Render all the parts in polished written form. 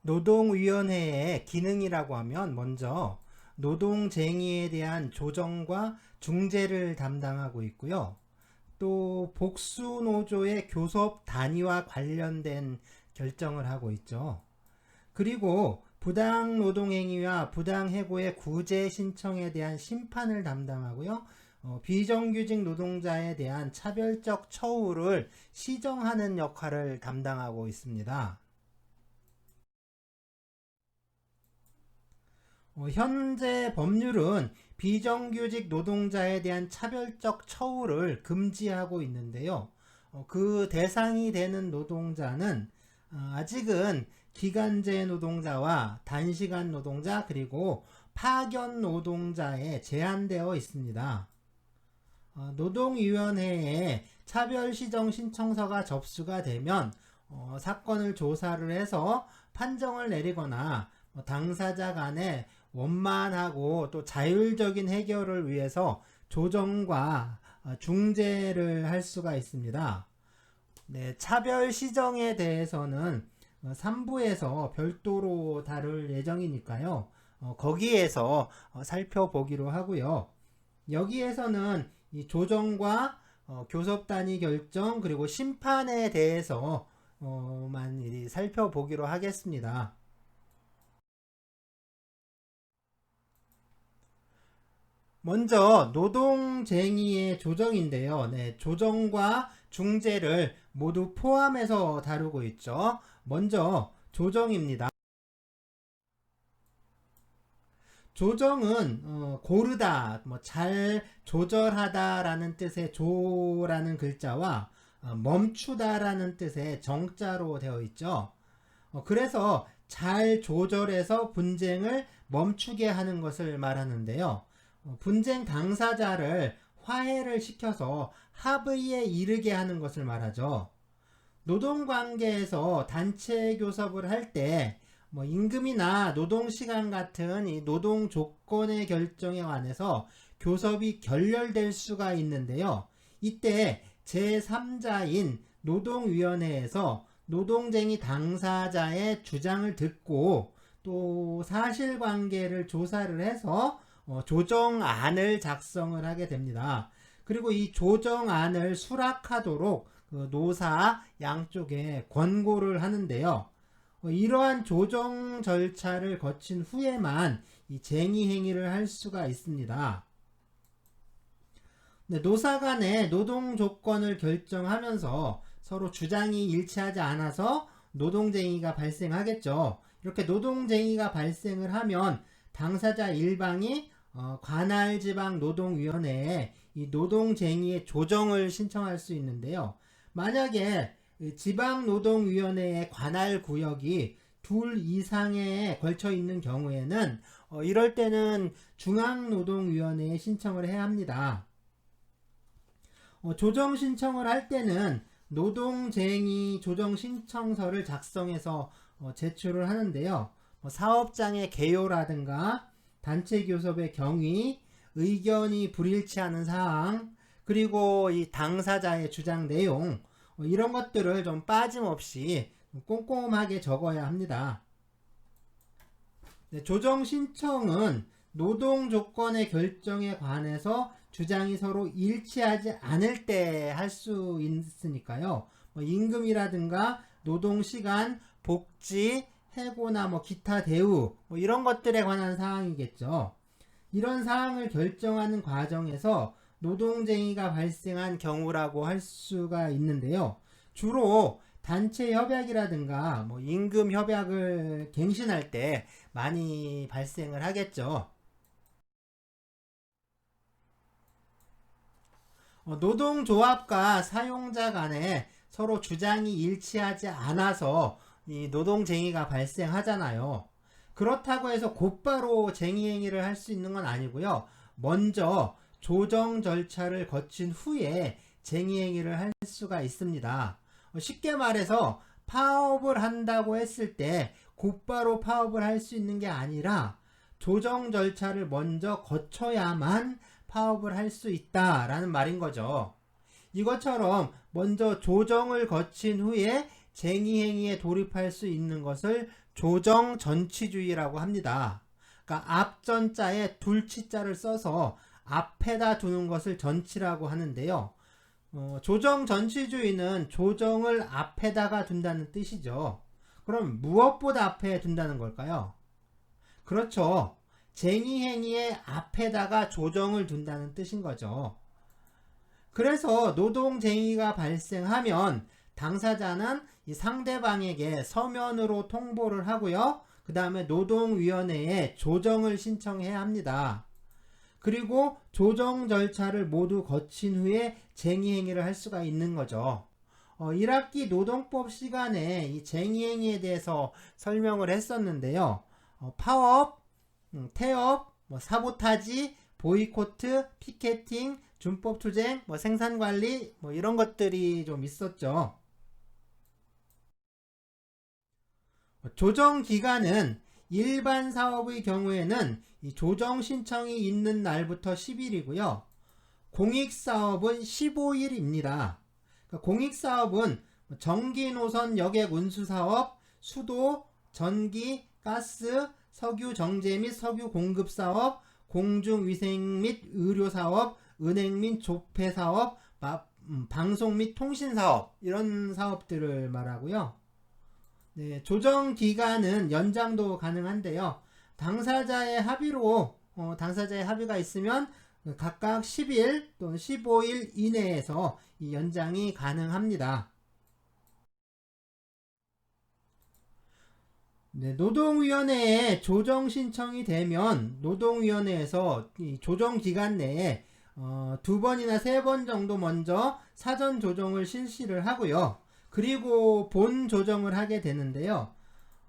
노동위원회의 기능이라고 하면 먼저 노동쟁의에 대한 조정과 중재를 담당하고 있고요. 또 복수노조의 교섭 단위와 관련된 결정을 하고 있죠. 그리고 부당노동행위와 부당해고의 구제 신청에 대한 심판을 담당하고요. 비정규직 노동자에 대한 차별적 처우를 시정하는 역할을 담당하고 있습니다. 현재 법률은 비정규직 노동자에 대한 차별적 처우를 금지하고 있는데요. 그 대상이 되는 노동자는 아직은 기간제 노동자와 단시간 노동자 그리고 파견 노동자에 제한되어 있습니다. 노동위원회에 차별시정 신청서가 접수가 되면 사건을 조사를 해서 판정을 내리거나 당사자 간에 원만하고 또 자율적인 해결을 위해서 조정과 중재를 할 수가 있습니다. 네, 차별 시정에 대해서는 3부에서 별도로 다룰 예정이니까요. 거기에서 살펴보기로 하고요. 여기에서는 이 조정과 교섭단위 결정 그리고 심판에 대해서 만 살펴보기로 하겠습니다. 먼저 노동쟁의의 조정인데요. 네, 조정과 중재를 모두 포함해서 다루고 있죠. 먼저 조정입니다. 조정은 고르다, 잘 조절하다라는 뜻의 조라는 글자와 멈추다라는 뜻의 정자로 되어 있죠. 그래서 잘 조절해서 분쟁을 멈추게 하는 것을 말하는데요. 분쟁 당사자를 화해를 시켜서 합의에 이르게 하는 것을 말하죠. 노동관계에서 단체 교섭을 할 때 임금이나 노동시간 같은 이 노동 조건의 결정에 관해서 교섭이 결렬될 수가 있는데요. 이때 제3자인 노동위원회에서 노동쟁의 당사자의 주장을 듣고 또 사실관계를 조사를 해서 조정안을 작성을 하게 됩니다. 그리고 이 조정안을 수락하도록 노사 양쪽에 권고를 하는데요. 이러한 조정 절차를 거친 후에만 이 쟁의 행위를 할 수가 있습니다. 노사 간의 노동 조건을 결정하면서 서로 주장이 일치하지 않아서 노동쟁의가 발생하겠죠. 이렇게 노동쟁의가 발생을 하면 당사자 일방이 관할지방노동위원회에 이 노동쟁의의 조정을 신청할 수 있는데요. 만약에 지방노동위원회의 관할구역이 둘 이상에 걸쳐 있는 경우에는 이럴 때는 중앙노동위원회에 신청을 해야 합니다. 조정 신청을 할 때는 노동쟁의 조정 신청서를 작성해서 제출을 하는데요. 사업장의 개요라든가 단체 교섭의 경위, 의견이 불일치하는 사항, 그리고 이 당사자의 주장 내용 이런 것들을 좀 빠짐없이 꼼꼼하게 적어야 합니다. 조정 신청은 노동 조건의 결정에 관해서 주장이 서로 일치하지 않을 때 할 수 있으니까요. 임금이라든가 노동시간, 복지, 해고나 기타 대우 이런 것들에 관한 사항이겠죠. 이런 사항을 결정하는 과정에서 노동쟁의가 발생한 경우라고 할 수가 있는데요. 주로 단체 협약이라든가 임금 협약을 갱신할 때 많이 발생을 하겠죠. 노동조합과 사용자 간에 서로 주장이 일치하지 않아서 이 노동쟁의가 발생하잖아요. 그렇다고 해서 곧바로 쟁의행위를 할 수 있는 건 아니고요. 먼저 조정 절차를 거친 후에 쟁의행위를 할 수가 있습니다. 쉽게 말해서 파업을 한다고 했을 때 곧바로 파업을 할 수 있는 게 아니라 조정 절차를 먼저 거쳐야만 파업을 할 수 있다라는 말인 거죠. 이것처럼 먼저 조정을 거친 후에 쟁의행위에 돌입할 수 있는 것을 조정 전치주의라고 합니다. 그러니까 앞전자에 둘치자를 써서 앞에다 두는 것을 전치라고 하는데요. 조정 전치주의는 조정을 앞에다가 둔다는 뜻이죠. 그럼 무엇보다 앞에 둔다는 걸까요? 그렇죠. 쟁의행위의 앞에다가 조정을 둔다는 뜻인 거죠. 그래서 노동쟁의가 발생하면 당사자는 이 상대방에게 서면으로 통보를 하고요. 그 다음에 노동위원회에 조정을 신청해야 합니다. 그리고 조정 절차를 모두 거친 후에 쟁의행위를 할 수가 있는 거죠. 1학기 노동법 시간에 이 쟁의행위에 대해서 설명을 했었는데요. 파업, 태업, 사보타지, 보이코트, 피케팅, 준법투쟁, 생산관리 이런 것들이 좀 있었죠. 조정기간은 일반 사업의 경우에는 이 조정 신청이 있는 날부터 10일이고요. 공익사업은 15일입니다. 그러니까 공익사업은 전기노선 여객 운수사업, 수도, 전기, 가스, 석유 정제 및 석유 공급 사업, 공중위생 및 의료 사업, 은행 및 조폐 사업, 방송 및 통신 사업 이런 사업들을 말하고요. 네, 조정 기간은 연장도 가능한데요. 당사자의 합의가 있으면 각각 10일 또는 15일 이내에서 이 연장이 가능합니다. 네, 노동위원회에 조정 신청이 되면 노동위원회에서 이 조정 기간 내에 2번이나 3번 정도 먼저 사전 조정을 실시를 하고요. 그리고 본 조정을 하게 되는데요.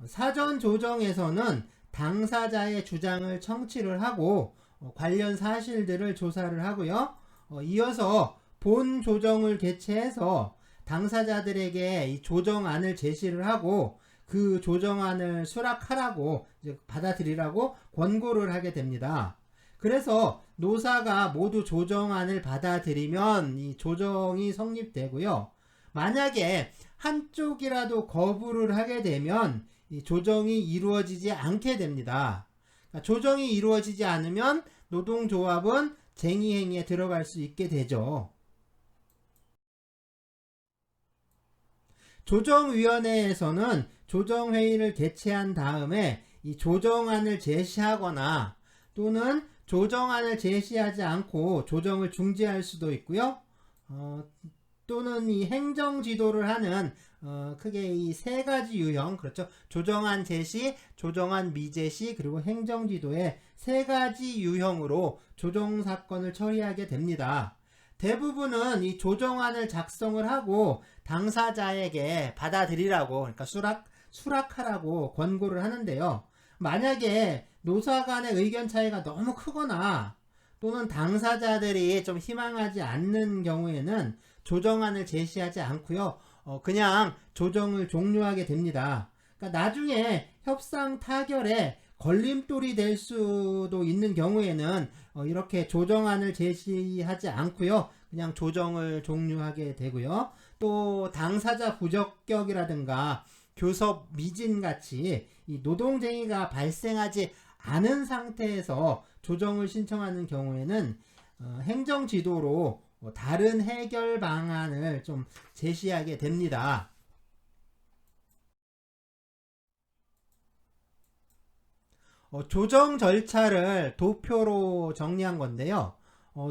사전 조정에서는 당사자의 주장을 청취를 하고 관련 사실들을 조사를 하고요. 이어서 본 조정을 개최해서 당사자들에게 이 조정안을 제시를 하고 그 조정안을 수락하라고 받아들이라고 권고를 하게 됩니다. 그래서 노사가 모두 조정안을 받아들이면 이 조정이 성립되고요. 만약에 한쪽이라도 거부를 하게 되면 이 조정이 이루어지지 않게 됩니다. 그러니까 조정이 이루어지지 않으면 노동조합은 쟁의행위에 들어갈 수 있게 되죠. 조정위원회에서는 조정회의를 개최한 다음에 이 조정안을 제시하거나 또는 조정안을 제시하지 않고 조정을 중지할 수도 있고요. 또는 이 행정지도를 하는 크게 이 3가지 유형, 그렇죠. 조정안 제시, 조정안 미제시, 그리고 행정지도의 3가지 유형으로 조정사건을 처리하게 됩니다. 대부분은 이 조정안을 작성을 하고 당사자에게 받아들이라고, 그러니까 수락하라고 권고를 하는데요. 만약에 노사 간의 의견 차이가 너무 크거나 또는 당사자들이 좀 희망하지 않는 경우에는 조정안을 제시하지 않고요. 그냥 조정을 종료하게 됩니다. 그러니까 나중에 협상 타결에 걸림돌이 될 수도 있는 경우에는 이렇게 조정안을 제시하지 않고요. 그냥 조정을 종료하게 되고요. 또 당사자 부적격이라든가 교섭 미진같이 이 노동쟁의가 발생하지 않은 상태에서 조정을 신청하는 경우에는 행정지도로 다른 해결 방안을 좀 제시하게 됩니다. 조정 절차를 도표로 정리한 건데요.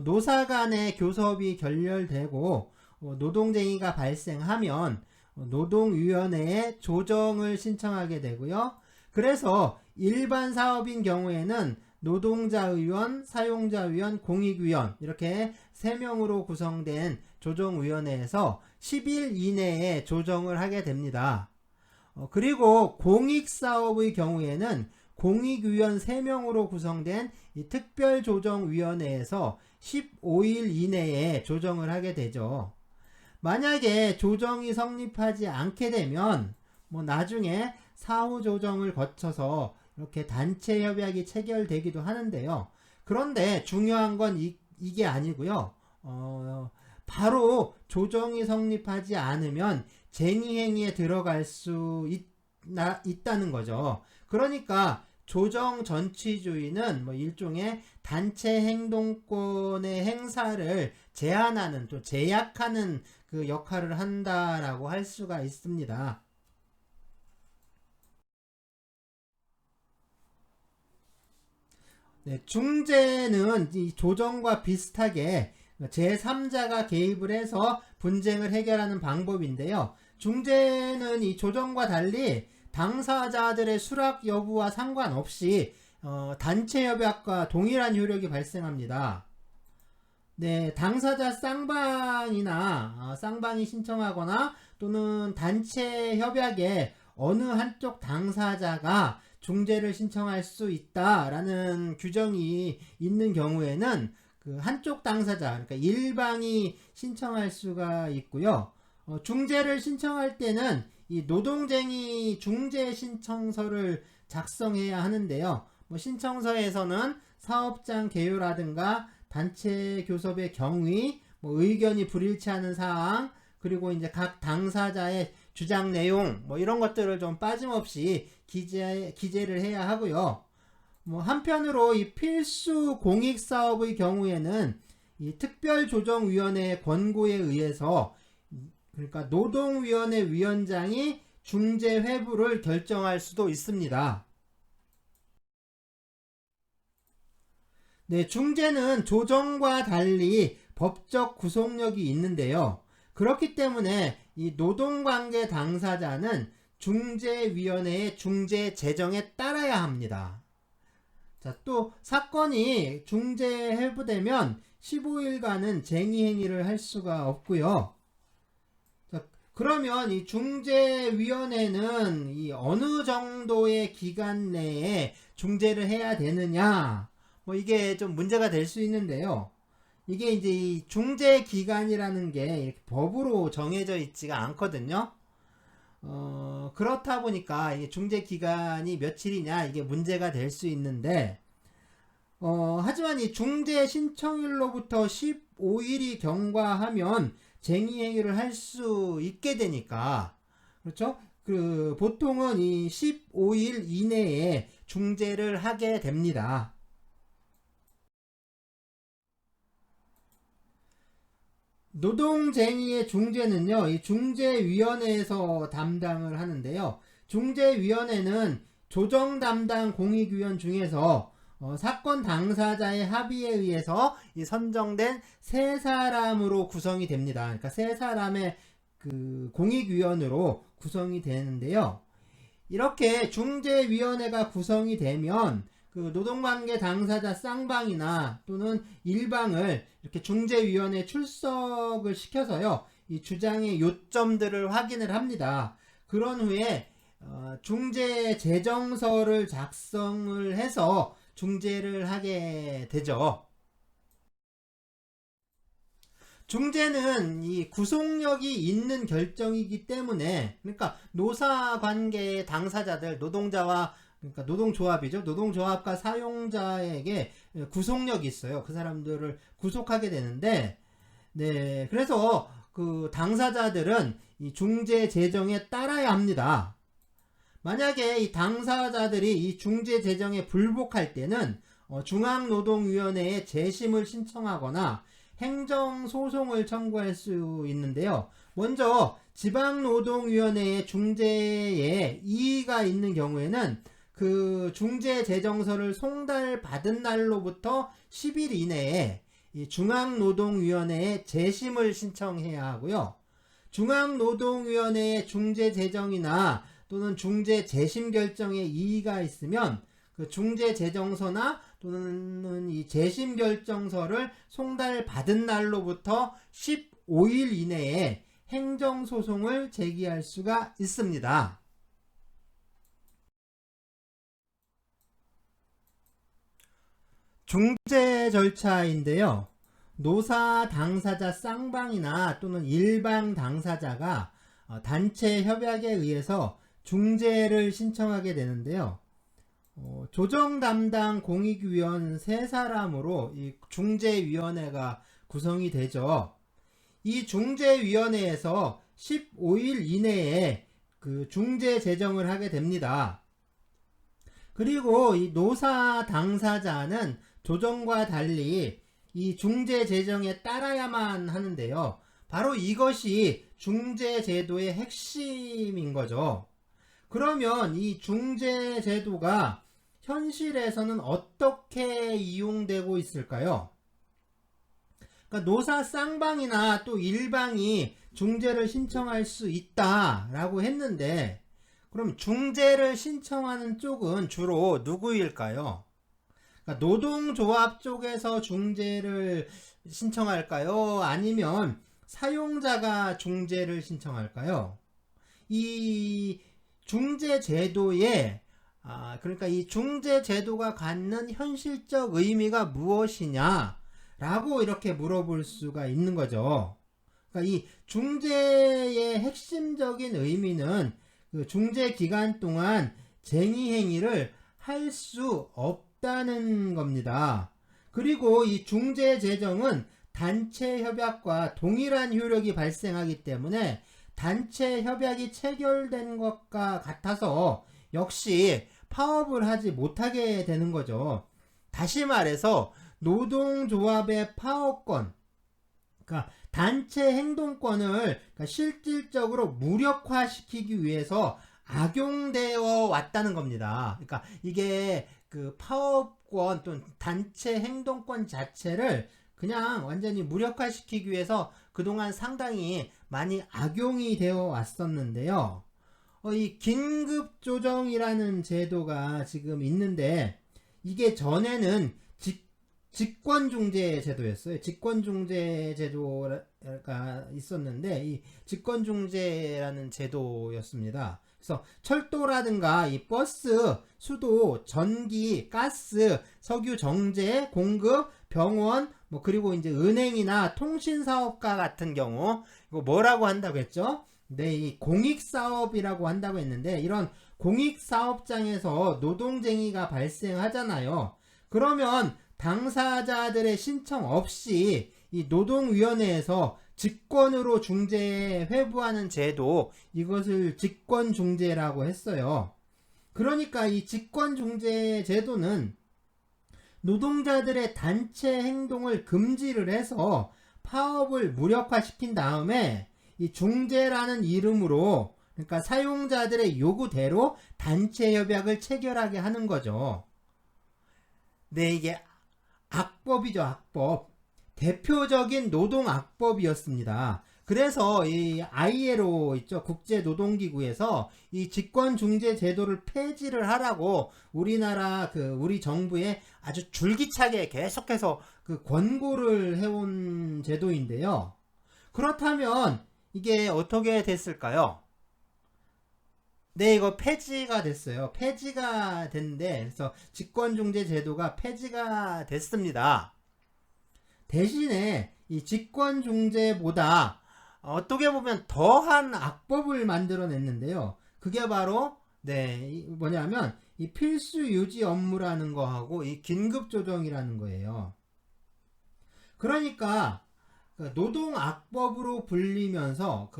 노사 간의 교섭이 결렬되고 노동쟁의가 발생하면 노동위원회에 조정을 신청하게 되고요. 그래서 일반 사업인 경우에는 노동자의원, 사용자의원, 공익위원 이렇게 3명으로 구성된 조정위원회에서 10일 이내에 조정을 하게 됩니다. 그리고 공익사업의 경우에는 공익위원 3명으로 구성된 이 특별조정위원회에서 15일 이내에 조정을 하게 되죠. 만약에 조정이 성립하지 않게 되면 나중에 사후 조정을 거쳐서 이렇게 단체 협약이 체결되기도 하는데요. 그런데 중요한 건 이게 아니고요. 바로 조정이 성립하지 않으면 쟁의행위에 들어갈 수 있다는 거죠. 그러니까 조정 전취주의는 뭐 일종의 단체 행동권의 행사를 제한하는 또 제약하는 그 역할을 한다라고 할 수가 있습니다. 네, 중재는 이 조정과 비슷하게 제3자가 개입을 해서 분쟁을 해결하는 방법인데요. 중재는 이 조정과 달리 당사자들의 수락 여부와 상관없이 단체 협약과 동일한 효력이 발생합니다. 네, 당사자 쌍방이나 쌍방이 신청하거나 또는 단체 협약에 어느 한쪽 당사자가 중재를 신청할 수 있다라는 규정이 있는 경우에는 그 한쪽 당사자, 그러니까 일방이 신청할 수가 있고요. 중재를 신청할 때는 이 노동쟁이 중재 신청서를 작성해야 하는데요. 뭐 신청서에서는 사업장 개요라든가 단체 교섭의 경위, 뭐 의견이 불일치하는 사항, 그리고 이제 각 당사자의 주장 내용, 뭐 이런 것들을 좀 빠짐없이 기재를 해야 하고요. 뭐 한편으로 이 필수 공익 사업의 경우에는 이 특별조정위원회의 권고에 의해서 그러니까 노동위원회 위원장이 중재 회부를 결정할 수도 있습니다. 네, 중재는 조정과 달리 법적 구속력이 있는데요. 그렇기 때문에 이 노동관계 당사자는 중재위원회의 중재 제정에 따라야 합니다. 자, 또 사건이 중재 회부되면 15일간은 쟁의행위를 할 수가 없고요. 자, 그러면 이 중재위원회는 이 어느 정도의 기간 내에 중재를 해야 되느냐, 뭐 이게 좀 문제가 될 수 있는데요. 이게 이제 이 중재 기간이라는 게 법으로 정해져 있지가 않거든요. 그렇다 보니까 이게 중재 기간이 며칠이냐 이게 문제가 될 수 있는데, 하지만 이 중재 신청일로부터 15일이 경과하면 쟁의행위를 할 수 있게 되니까, 그렇죠? 그 보통은 이 15일 이내에 중재를 하게 됩니다. 노동쟁의의 중재는요, 이 중재위원회에서 담당을 하는데요. 중재위원회는 조정 담당 공익위원 중에서 사건 당사자의 합의에 의해서 이 선정된 세 사람으로 구성이 됩니다. 그러니까 세 사람의 그 공익위원으로 구성이 되는데요. 이렇게 중재위원회가 구성이 되면 그 노동관계 당사자 쌍방이나 또는 일방을 이렇게 중재위원회 출석을 시켜서요, 이 주장의 요점들을 확인을 합니다. 그런 후에 중재 제정서를 작성을 해서 중재를 하게 되죠. 중재는 이 구속력이 있는 결정이기 때문에, 그러니까 노사관계의 당사자들, 노동자와 그러니까 노동조합이죠. 노동조합과 사용자에게 구속력이 있어요. 그 사람들을 구속하게 되는데, 네, 그래서 그 당사자들은 이 중재 제정에 따라야 합니다. 만약에 이 당사자들이 이 중재 제정에 불복할 때는 중앙노동위원회에 재심을 신청하거나 행정소송을 청구할 수 있는데요. 먼저 지방노동위원회의 중재에 이의가 있는 경우에는 그 중재 제정서를 송달받은 날로부터 10일 이내에 이 중앙노동위원회에 재심을 신청해야 하고요. 중앙노동위원회의 중재 제정이나 또는 중재 재심 결정에 이의가 있으면 그 중재 제정서나 또는 이 재심 결정서를 송달받은 날로부터 15일 이내에 행정소송을 제기할 수가 있습니다. 중재 절차인데요. 노사 당사자 쌍방이나 또는 일방 당사자가 단체 협약에 의해서 중재를 신청하게 되는데요. 조정 담당 공익위원 3사람으로 이 중재위원회가 구성이 되죠. 이 중재위원회에서 15일 이내에 그 중재 재정을 하게 됩니다. 그리고 이 노사 당사자는 조정과 달리 이 중재 재정에 따라야만 하는데요. 바로 이것이 중재 제도의 핵심인 거죠. 그러면 이 중재 제도가 현실에서는 어떻게 이용되고 있을까요? 그러니까 노사 쌍방이나 또 일방이 중재를 신청할 수 있다라고 했는데, 그럼 중재를 신청하는 쪽은 주로 누구일까요? 그러니까 노동조합 쪽에서 중재를 신청할까요? 아니면 사용자가 중재를 신청할까요? 이 중재 제도에 그러니까 이 중재 제도가 갖는 현실적 의미가 무엇이냐라고 이렇게 물어볼 수가 있는 거죠. 그러니까 이 중재의 핵심적인 의미는 그 중재 기간 동안 쟁의 행위를 할 수 없다는 겁니다. 그리고 이 중재 재정은 단체 협약과 동일한 효력이 발생하기 때문에 단체 협약이 체결된 것과 같아서 역시 파업을 하지 못하게 되는 거죠. 다시 말해서 노동조합의 파업권, 그러니까 단체 행동권을 실질적으로 무력화시키기 위해서 악용되어 왔다는 겁니다. 그러니까 이게 그 파업권 또는 단체 행동권 자체를 그냥 완전히 무력화시키기 위해서 그동안 상당히 많이 악용이 되어 왔었는데요. 이 긴급조정이라는 제도가 지금 있는데, 이게 전에는 직권중재 제도였어요. 직권중재 제도가 있었는데, 이 직권중재라는 제도였습니다. 그래서 철도라든가 이 버스, 수도, 전기, 가스, 석유 정제, 공급, 병원, 그리고 이제 은행이나 통신사업가 같은 경우, 이거 뭐라고 한다고 했죠? 네, 이 공익사업이라고 한다고 했는데, 이런 공익사업장에서 노동쟁의가 발생하잖아요. 그러면 당사자들의 신청 없이 이 노동위원회에서 직권으로 중재에 회부하는 제도, 이것을 직권중재라고 했어요. 그러니까 이 직권중재 제도는 노동자들의 단체 행동을 금지를 해서 파업을 무력화시킨 다음에 이 중재라는 이름으로, 그러니까 사용자들의 요구대로 단체 협약을 체결하게 하는 거죠. 네, 이게 악법이죠, 악법. 대표적인 노동 악법이었습니다. 그래서 이 ILO 있죠, 국제노동기구에서 이 직권중재 제도를 폐지를 하라고 우리나라 우리 정부에 아주 줄기차게 계속해서 그 권고를 해온 제도인데요. 그렇다면 이게 어떻게 됐을까요? 네, 이거 폐지가 됐어요. 폐지가 됐는데, 그래서 직권중재 제도가 폐지가 됐습니다. 대신에 이 직권중재보다 어떻게 보면 더한 악법을 만들어냈는데요. 그게 바로 뭐냐면 이 필수 유지 업무라는 거하고 이 긴급조정이라는 거예요. 그러니까 노동 악법으로 불리면서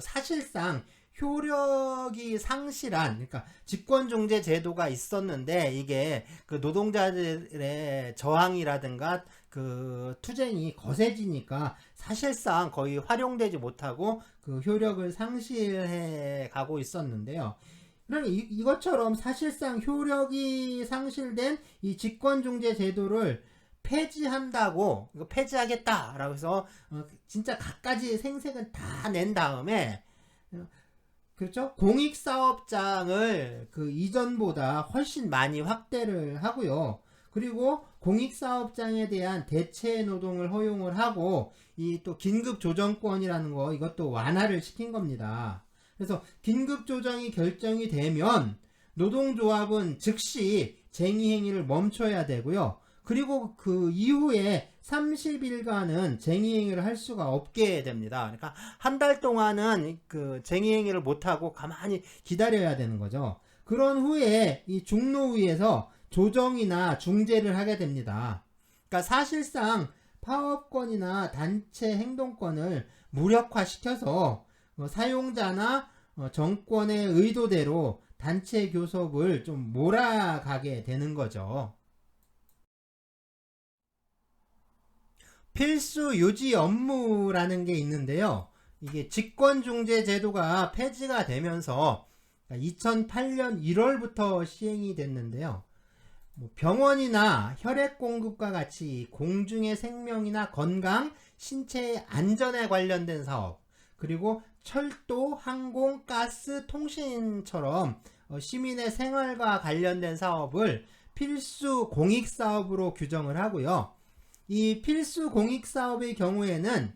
사실상 효력이 상실한, 그러니까 직권중재 제도가 있었는데 이게 노동자들의 저항이라든가 투쟁이 거세지니까 사실상 거의 활용되지 못하고 효력을 상실해 가고 있었는데요. 그럼 이것처럼 사실상 효력이 상실된 이 직권중재 제도를 폐지한다고, 이거 폐지하겠다라고 해서 진짜 갖가지 생색은 다 낸 다음에, 그렇죠? 공익사업장을 이전보다 훨씬 많이 확대를 하고요. 그리고 공익사업장에 대한 대체 노동을 허용을 하고, 이 또 긴급조정권이라는 거, 이것도 완화를 시킨 겁니다. 그래서 긴급조정이 결정이 되면 노동조합은 즉시 쟁의행위를 멈춰야 되고요. 그리고 그 이후에 30일간은 쟁의행위를 할 수가 없게 됩니다. 그러니까 한 달 동안은 쟁의행위를 못하고 가만히 기다려야 되는 거죠. 그런 후에 이 중노위에서 조정이나 중재를 하게 됩니다. 그러니까 사실상 파업권이나 단체 행동권을 무력화시켜서 사용자나 정권의 의도대로 단체 교섭을 좀 몰아가게 되는 거죠. 필수 유지 업무라는 게 있는데요. 이게 직권중재 제도가 폐지가 되면서 2008년 1월부터 시행이 됐는데요. 병원이나 혈액 공급과 같이 공중의 생명이나 건강, 신체의 안전에 관련된 사업, 그리고 철도, 항공, 가스, 통신처럼 시민의 생활과 관련된 사업을 필수 공익 사업으로 규정을 하고요. 이 필수 공익 사업의 경우에는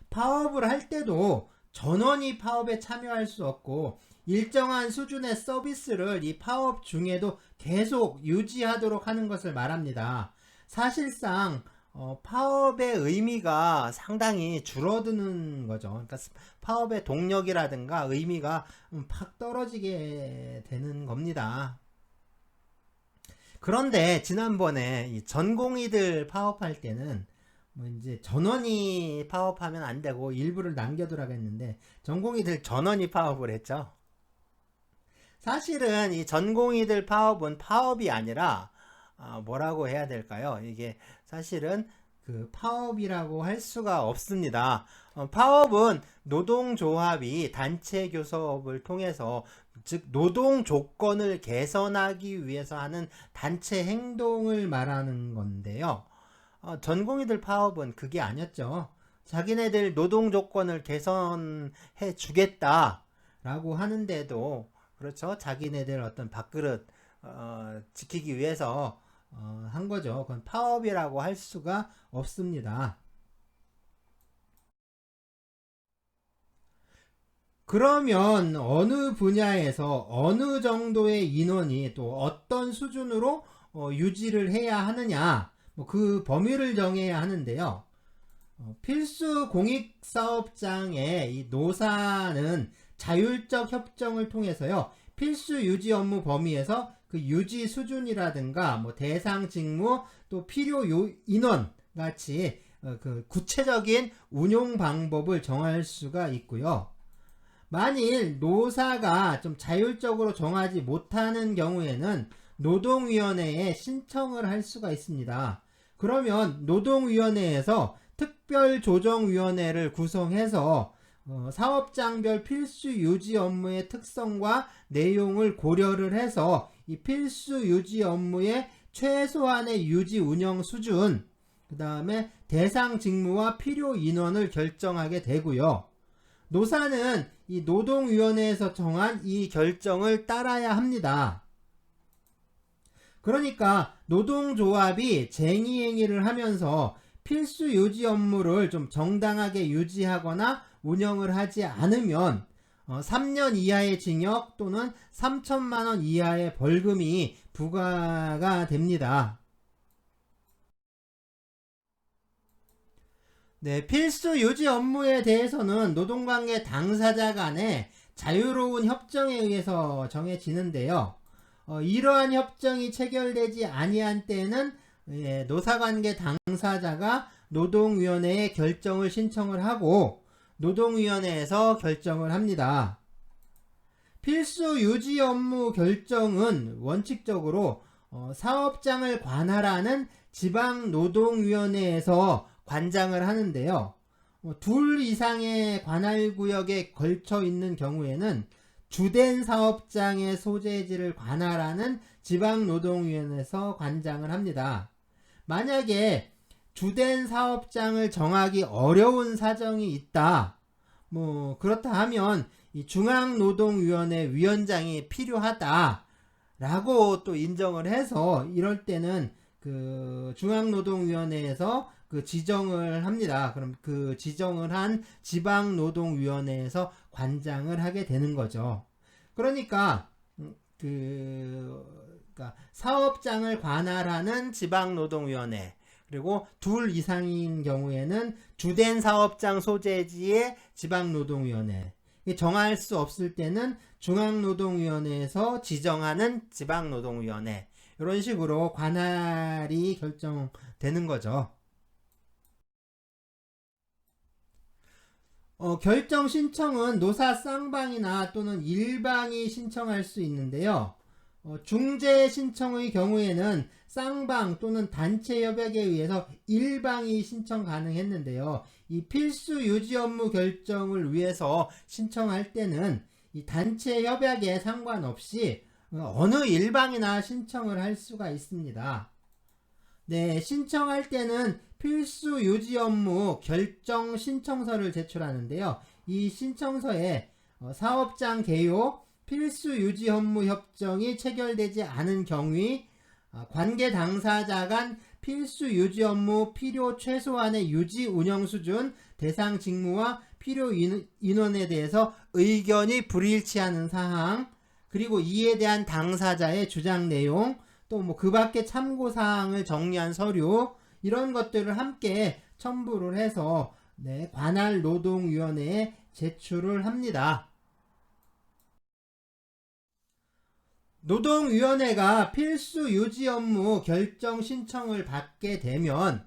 파업을 할 때도 전원이 파업에 참여할 수 없고 일정한 수준의 서비스를 이 파업 중에도 계속 유지하도록 하는 것을 말합니다. 사실상 파업의 의미가 상당히 줄어드는 거죠. 그러니까 파업의 동력이라든가 의미가 팍 떨어지게 되는 겁니다. 그런데 지난번에 이 전공의들 파업할 때는 이제 전원이 파업하면 안 되고 일부를 남겨두라고 했는데 전공의들 전원이 파업을 했죠. 사실은 이 전공의들 파업은 파업이 아니라 뭐라고 해야 될까요? 이게 사실은 그 파업이라고 할 수가 없습니다. 파업은 노동조합이 단체 교섭을 통해서 즉 노동 조건을 개선하기 위해서 하는 단체 행동을 말하는 건데요. 전공의들 파업은 그게 아니었죠. 자기네들 노동 조건을 개선해 주겠다라고 하는데도 그렇죠. 자기네들 어떤 밥그릇 지키기 위해서 한 거죠. 그건 파업이라고 할 수가 없습니다. 그러면 어느 분야에서 어느 정도의 인원이 또 어떤 수준으로 유지를 해야 하느냐, 그 범위를 정해야 하는데요. 필수 공익사업장의 이 노사는 자율적 협정을 통해서요, 필수 유지 업무 범위에서 그 유지 수준이라든가 대상 직무 또 필요 인원 같이 그 구체적인 운용 방법을 정할 수가 있고요. 만일 노사가 좀 자율적으로 정하지 못하는 경우에는 노동위원회에 신청을 할 수가 있습니다. 그러면 노동위원회에서 특별조정위원회를 구성해서 사업장별 필수 유지 업무의 특성과 내용을 고려를 해서 이 필수 유지 업무의 최소한의 유지 운영 수준, 그 다음에 대상 직무와 필요 인원을 결정하게 되고요. 노사는 이 노동위원회에서 정한 이 결정을 따라야 합니다. 그러니까 노동조합이 쟁의행위를 하면서 필수 유지 업무를 좀 정당하게 유지하거나 운영을 하지 않으면 3년 이하의 징역 또는 3천만 원 이하의 벌금이 부과가 됩니다. 네, 필수 유지 업무에 대해서는 노동관계 당사자 간의 자유로운 협정에 의해서 정해지는데요. 이러한 협정이 체결되지 아니한 때는 노사관계 당사자가 노동위원회에 결정을 신청을 하고 노동위원회에서 결정을 합니다. 필수 유지 업무 결정은 원칙적으로 사업장을 관할하는 지방노동위원회에서 관장을 하는데요. 둘 이상의 관할구역에 걸쳐 있는 경우에는 주된 사업장의 소재지를 관할하는 지방노동위원회에서 관장을 합니다. 만약에 주된 사업장을 정하기 어려운 사정이 있다. 그렇다 하면 이 중앙노동위원회 위원장이 필요하다. 라고 또 인정을 해서 이럴 때는 그 중앙노동위원회에서 그 지정을 합니다. 그럼 그 지정을 한 지방노동위원회에서 관장을 하게 되는 거죠. 그러니까 그러니까 사업장을 관할하는 지방노동위원회 그리고 둘 이상인 경우에는 주된 사업장 소재지의 지방노동위원회 정할 수 없을 때는 중앙노동위원회에서 지정하는 지방노동위원회 이런 식으로 관할이 결정되는 거죠. 결정 신청은 노사 쌍방이나 또는 일방이 신청할 수 있는데요. 중재 신청의 경우에는 쌍방 또는 단체 협약에 의해서 일방이 신청 가능했는데요. 이 필수 유지 업무 결정을 위해서 신청할 때는 이 단체 협약에 상관없이 어느 일방이나 신청을 할 수가 있습니다. 네, 신청할 때는 필수 유지 업무 결정 신청서를 제출하는데요. 이 신청서에 사업장 개요, 필수 유지 업무 협정이 체결되지 않은 경위, 관계 당사자 간 필수 유지 업무 필요 최소한의 유지 운영 수준, 대상 직무와 필요 인원에 대해서 의견이 불일치하는 사항, 그리고 이에 대한 당사자의 주장 내용, 또 뭐 그 밖에 참고사항을 정리한 서류, 이런 것들을 함께 첨부를 해서 관할 노동위원회에 제출을 합니다. 노동위원회가 필수 유지 업무 결정 신청을 받게 되면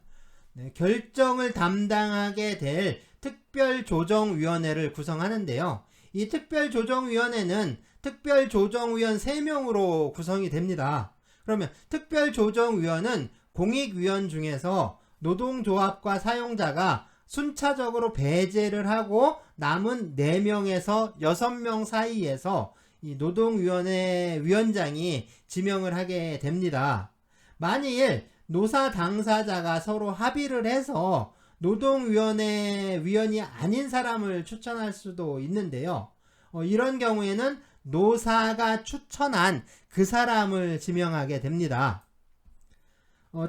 결정을 담당하게 될 특별조정위원회를 구성하는데요. 이 특별조정위원회는 특별조정위원 3명으로 구성이 됩니다. 그러면 특별조정위원은 공익위원 중에서 노동조합과 사용자가 순차적으로 배제를 하고 남은 4명에서 6명 사이에서 이 노동위원회 위원장이 지명을 하게 됩니다. 만일 노사 당사자가 서로 합의를 해서 노동위원회 위원이 아닌 사람을 추천할 수도 있는데요. 이런 경우에는 노사가 추천한 그 사람을 지명하게 됩니다.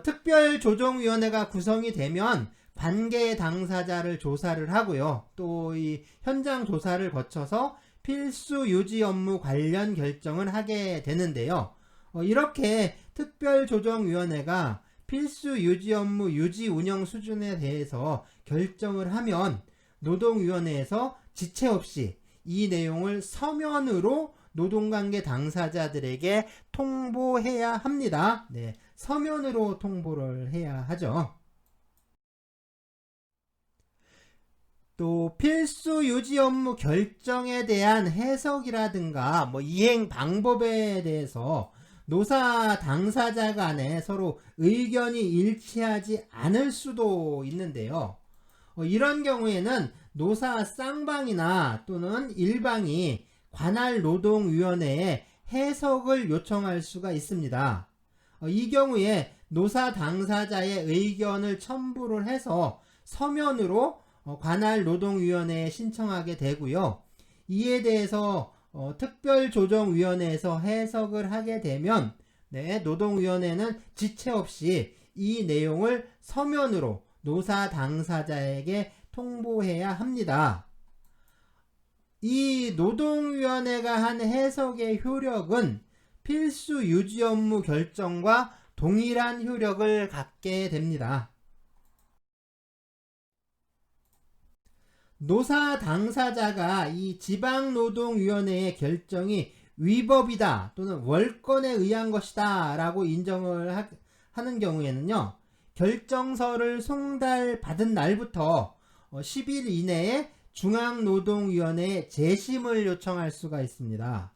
특별조정위원회가 구성이 되면 관계 당사자를 조사를 하고요. 또 이 현장 조사를 거쳐서 필수 유지 업무 관련 결정을 하게 되는데요. 이렇게 특별조정위원회가 필수 유지 업무 유지 운영 수준에 대해서 결정을 하면 노동위원회에서 지체 없이 이 내용을 서면으로 노동관계 당사자들에게 통보해야 합니다. 네, 서면으로 통보를 해야 하죠. 또 필수 유지 업무 결정에 대한 해석이라든가 이행 방법에 대해서 노사 당사자 간에 서로 의견이 일치하지 않을 수도 있는데요. 이런 경우에는 노사 쌍방이나 또는 일방이 관할 노동위원회에 해석을 요청할 수가 있습니다. 이 경우에 노사 당사자의 의견을 첨부를 해서 서면으로 관할 노동위원회에 신청하게 되고요. 이에 대해서 특별조정위원회에서 해석을 하게 되면 노동위원회는 지체 없이 이 내용을 서면으로 노사 당사자에게 통보해야 합니다. 이 노동위원회가 한 해석의 효력은 필수 유지 업무 결정과 동일한 효력을 갖게 됩니다. 노사 당사자가 이 지방노동위원회의 결정이 위법이다 또는 월권에 의한 것이다 라고 인정을 하는 경우에는요, 결정서를 송달받은 날부터 10일 이내에 중앙노동위원회에 재심을 요청할 수가 있습니다.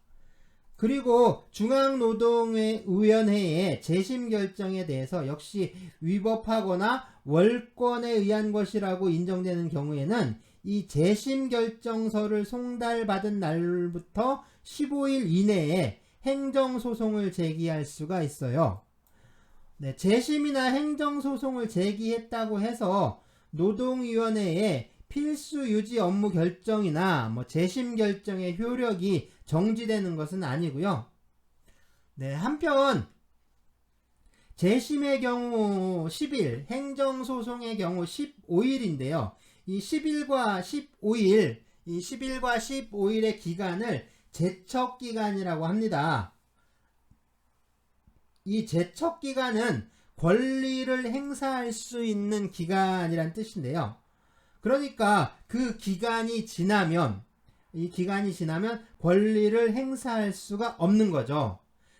그리고 중앙노동위원회의 재심 결정에 대해서 역시 위법하거나 월권에 의한 것이라고 인정되는 경우에는 이 재심 결정서를 송달받은 날부터 15일 이내에 행정소송을 제기할 수가 있어요. 재심이나 행정소송을 제기했다고 해서 노동위원회의 필수 유지 업무 결정이나 재심 결정의 효력이 정지되는 것은 아니고요. 한편 재심의 경우 10일, 행정소송의 경우 15일인데요. 이 10일과 15일의 기간을 제척기간이라고 합니다. 이 제척기간은 권리를 행사할 수 있는 기간이란 뜻인데요. 그러니까 그 기간이 지나면 권리를 행사할 수가 없는 거죠.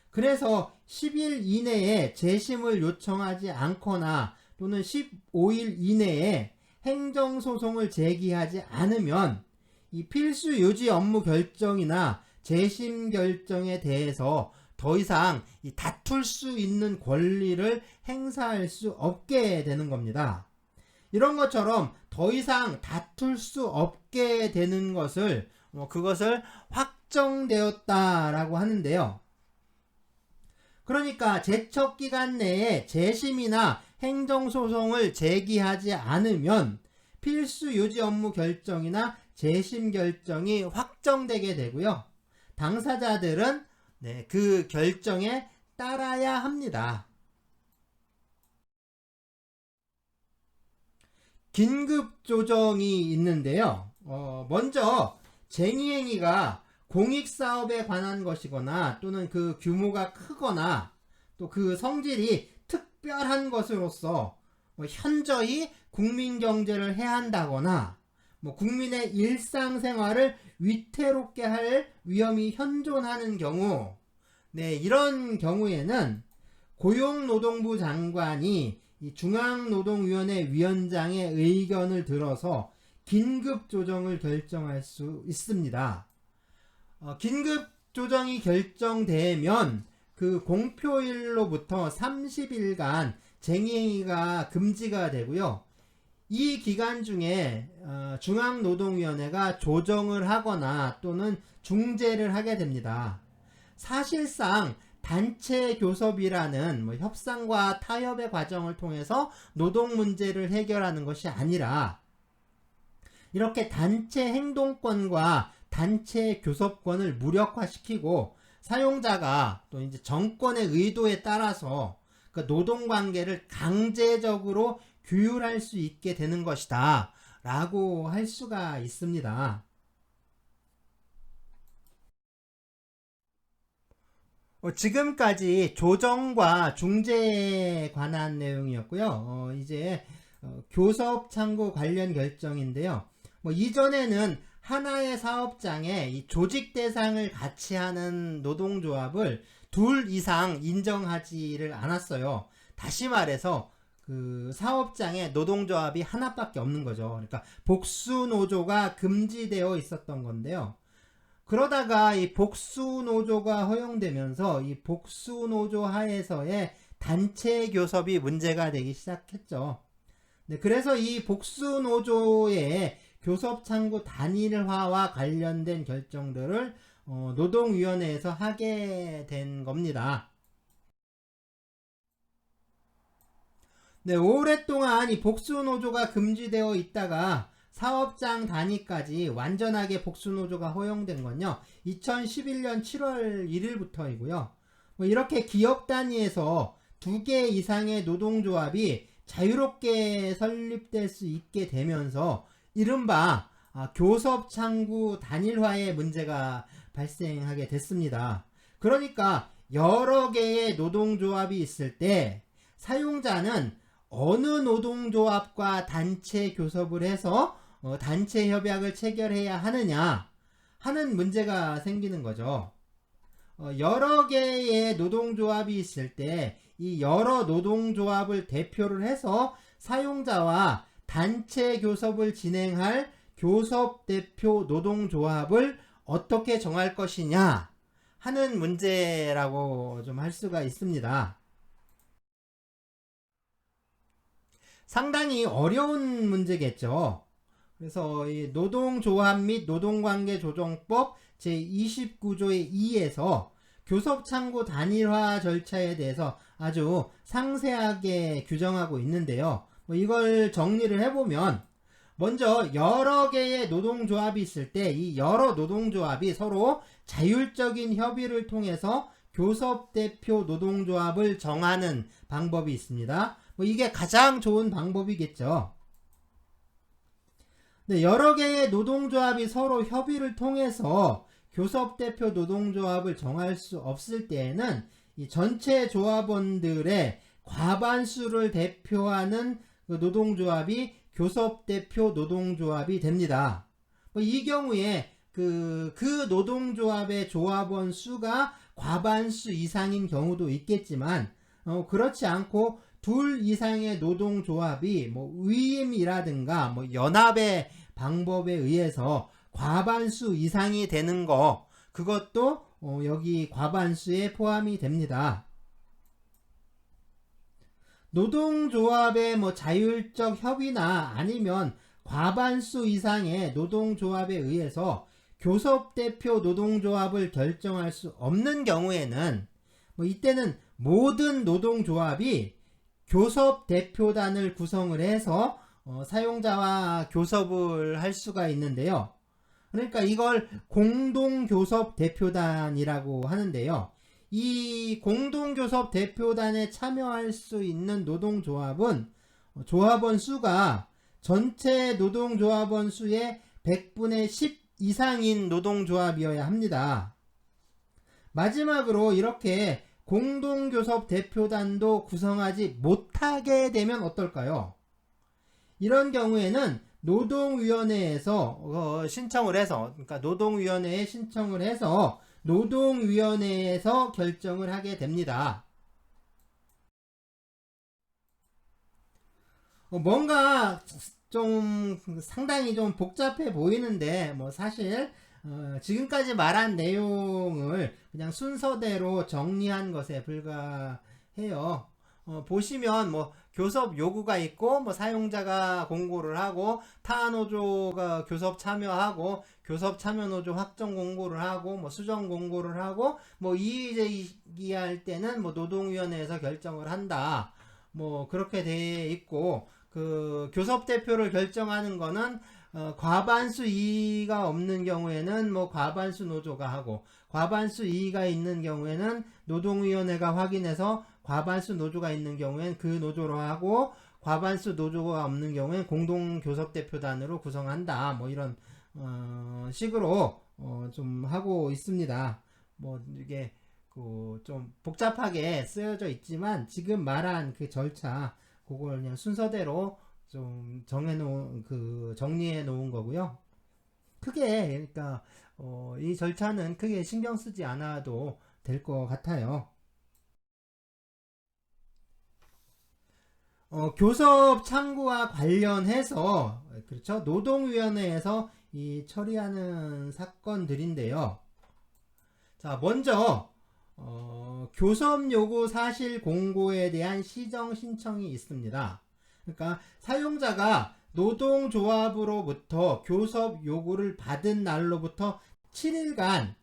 그래서 10일 이내에 재심을 요청하지 않거나 또는 15일 이내에 행정소송을 제기하지 않으면 이 필수 유지 업무 결정이나 재심 결정에 대해서 더 이상 이 다툴 수 있는 권리를 행사할 수 없게 되는 겁니다. 이런 것처럼 더 이상 다툴 수 없게 되는 것을 그것을 확정되었다라고 하는데요. 그러니까 제척기간 내에 재심이나 행정소송을 제기하지 않으면 필수 유지 업무 결정이나 재심 결정이 확정되게 되고요. 당사자들은 그 결정에 따라야 합니다. 긴급 조정이 있는데요. 먼저 쟁의행위가 공익사업에 관한 것이거나 또는 그 규모가 크거나 또 그 성질이 특별한 것으로서 현저히 국민 경제를 해한다거나 국민의 일상생활을 위태롭게 할 위험이 현존하는 경우, 이런 경우에는 고용노동부 장관이 이 중앙노동위원회 위원장의 의견을 들어서 긴급조정을 결정할 수 있습니다. 긴급조정이 결정되면 그 공표일로부터 30일간 쟁의행위가 금지가 되고요. 이 기간 중에 중앙노동위원회가 조정을 하거나 또는 중재를 하게 됩니다. 사실상 단체 교섭이라는 협상과 타협의 과정을 통해서 노동 문제를 해결하는 것이 아니라 이렇게 단체 행동권과 단체 교섭권을 무력화시키고 사용자가 또 이제 정권의 의도에 따라서 그 노동관계를 강제적으로 규율할 수 있게 되는 것이다 라고 할 수가 있습니다. 지금까지 조정과 중재에 관한 내용이었고요. 이제 교섭 창구 관련 결정인데요. 이전에는 하나의 사업장에 이 조직 대상을 같이 하는 노동조합을 둘 이상 인정하지를 않았어요. 다시 말해서 그 사업장에 노동조합이 하나밖에 없는 거죠. 그러니까 복수노조가 금지되어 있었던 건데요. 그러다가 이 복수노조가 허용되면서 이 복수노조 하에서의 단체 교섭이 문제가 되기 시작했죠. 그래서 이 복수노조의 교섭창구 단일화와 관련된 결정들을 노동위원회에서 하게 된 겁니다. 오랫동안 이 복수노조가 금지되어 있다가 사업장 단위까지 완전하게 복수노조가 허용된 건요 2011년 7월 1일부터이고요 이렇게 기업 단위에서 2개 이상의 노동조합이 자유롭게 설립될 수 있게 되면서 이른바 교섭창구 단일화의 문제가 발생하게 됐습니다. 그러니까 여러 개의 노동조합이 있을 때 사용자는 어느 노동조합과 단체 교섭을 해서 단체 협약을 체결해야 하느냐 하는 문제가 생기는 거죠. 여러 개의 노동조합이 있을 때 이 여러 노동조합을 대표를 해서 사용자와 단체 교섭을 진행할 교섭대표 노동조합을 어떻게 정할 것이냐 하는 문제라고 좀 할 수가 있습니다. 상당히 어려운 문제겠죠. 그래서 이 노동조합 및 노동관계조정법 제29조의 2에서 교섭창구 단일화 절차에 대해서 아주 상세하게 규정하고 있는데요. 이걸 정리를 해보면 먼저 여러 개의 노동조합이 있을 때 이 여러 노동조합이 서로 자율적인 협의를 통해서 교섭대표 노동조합을 정하는 방법이 있습니다. 이게 가장 좋은 방법이겠죠. 여러 개의 노동조합이 서로 협의를 통해서 교섭대표 노동조합을 정할 수 없을 때에는 이 전체 조합원들의 과반수를 대표하는 그 노동조합이 교섭대표 노동조합이 됩니다. 이 경우에 그 노동조합의 조합원 수가 과반수 이상인 경우도 있겠지만 그렇지 않고 둘 이상의 노동조합이 뭐 위임이라든가 뭐 연합의 방법에 의해서 과반수 이상이 되는 거, 그것도 여기 과반수에 포함이 됩니다. 노동조합의 뭐 자율적 협의나 아니면 과반수 이상의 노동조합에 의해서 교섭대표 노동조합을 결정할 수 없는 경우에는 뭐 이때는 모든 노동조합이 교섭대표단을 구성을 해서 사용자와 교섭을 할 수가 있는데요. 그러니까 이걸 공동교섭대표단이라고 하는데요. 이 공동교섭대표단에 참여할 수 있는 노동조합은 조합원 수가 전체 노동조합원 수의 100분의 10 이상인 노동조합이어야 합니다. 마지막으로 이렇게 공동교섭대표단도 구성하지 못하게 되면 어떨까요? 이런 경우에는 노동위원회에서 신청을 해서, 그러니까 노동위원회에 신청을 해서 노동위원회에서 결정을 하게 됩니다. 뭔가 좀 상당히 좀 복잡해 보이는데 뭐 사실 지금까지 말한 내용을 그냥 순서대로 정리한 것에 불과해요. 보시면 뭐 교섭 요구가 있고 뭐 사용자가 공고를 하고 타노조가 교섭 참여하고 교섭 참여 노조 확정 공고를 하고 뭐 수정 공고를 하고 뭐 이의제기할 때는 뭐 노동위원회에서 결정을 한다. 뭐 그렇게 돼 있고, 그 교섭 대표를 결정하는 거는 과반수 이의가 없는 경우에는 뭐 과반수 노조가 하고, 과반수 이의가 있는 경우에는 노동위원회가 확인해서 과반수 노조가 있는 경우엔 그 노조로 하고, 과반수 노조가 없는 경우엔 공동교섭대표단으로 구성한다. 뭐 이런 식으로 좀 하고 있습니다. 뭐 이게 좀 복잡하게 쓰여져 있지만 지금 말한 그 절차, 그걸 그냥 순서대로 좀 정리해 놓은 거고요. 크게 그러니까 이 절차는 크게 신경 쓰지 않아도 될 것 같아요. 교섭 창구와 관련해서, 그렇죠, 노동위원회에서 이 처리하는 사건들인데요. 자, 먼저 교섭 요구 사실 공고에 대한 시정 신청이 있습니다. 그러니까 사용자가 노동조합으로부터 교섭 요구를 받은 날로부터 7일간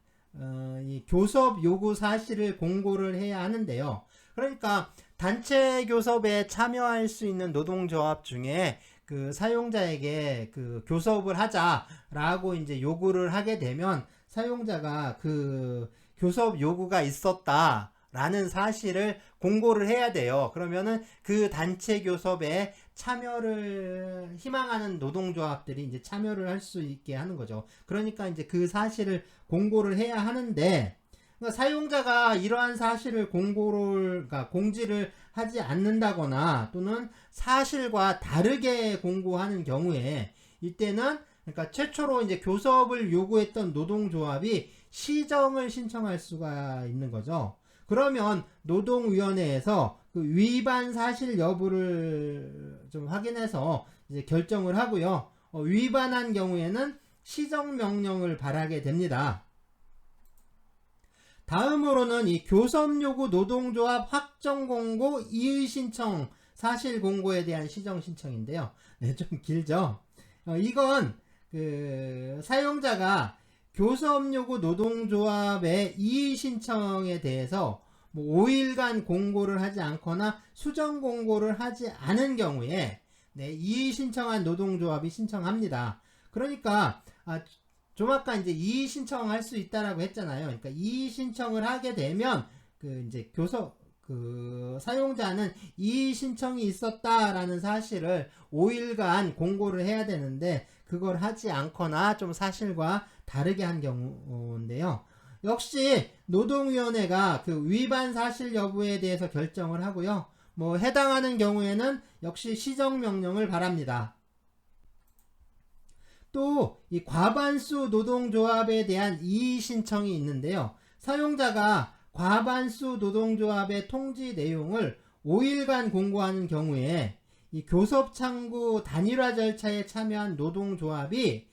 이 교섭 요구 사실을 공고를 해야 하는데요. 그러니까 단체 교섭에 참여할 수 있는 노동조합 중에 그 사용자에게 그 교섭을 하자라고 이제 요구를 하게 되면 사용자가 그 교섭 요구가 있었다라는 사실을 공고를 해야 돼요. 그러면은 그 단체 교섭에 참여를 희망하는 노동조합들이 이제 참여를 할 수 있게 하는 거죠. 그러니까 이제 그 사실을 공고를 해야 하는데, 그러니까 사용자가 이러한 사실을 그러니까 공지를 하지 않는다거나 또는 사실과 다르게 공고하는 경우에, 이때는 그러니까 최초로 이제 교섭을 요구했던 노동조합이 시정을 신청할 수가 있는 거죠. 그러면 노동위원회에서 그 위반 사실 여부를 좀 확인해서 이제 결정을 하고요. 위반한 경우에는 시정 명령을 발하게 됩니다. 다음으로는 이 교섭 요구 노동조합 확정 공고 이의 신청 사실 공고에 대한 시정 신청인데요. 네, 좀 길죠. 이건 그 사용자가 교섭 요구 노동조합의 이의 신청에 대해서 뭐 5일간 공고를 하지 않거나 수정 공고를 하지 않은 경우에 이의 신청한 노동조합이 신청합니다. 그러니까 좀 아까 이제 이의 신청할 수 있다라고 했잖아요. 그러니까 이의 신청을 하게 되면 그 이제 사용자는 이의 신청이 있었다라는 사실을 5일간 공고를 해야 되는데 그걸 하지 않거나 좀 사실과 다르게 한 경우인데요. 역시 노동위원회가 그 위반 사실 여부에 대해서 결정을 하고요. 뭐 해당하는 경우에는 역시 시정 명령을 바랍니다. 또 이 과반수 노동조합에 대한 이의 신청이 있는데요. 사용자가 과반수 노동조합의 통지 내용을 5일간 공고하는 경우에 이 교섭창구 단일화 절차에 참여한 노동조합이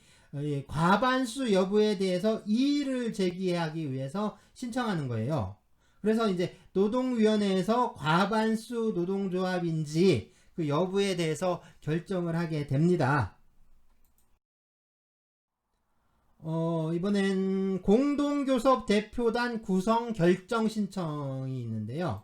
과반수 여부에 대해서 이의를 제기하기 위해서 신청하는 거예요. 그래서 이제 노동위원회에서 과반수 노동조합인지 그 여부에 대해서 결정을 하게 됩니다. 이번엔 공동교섭 대표단 구성 결정 신청이 있는데요.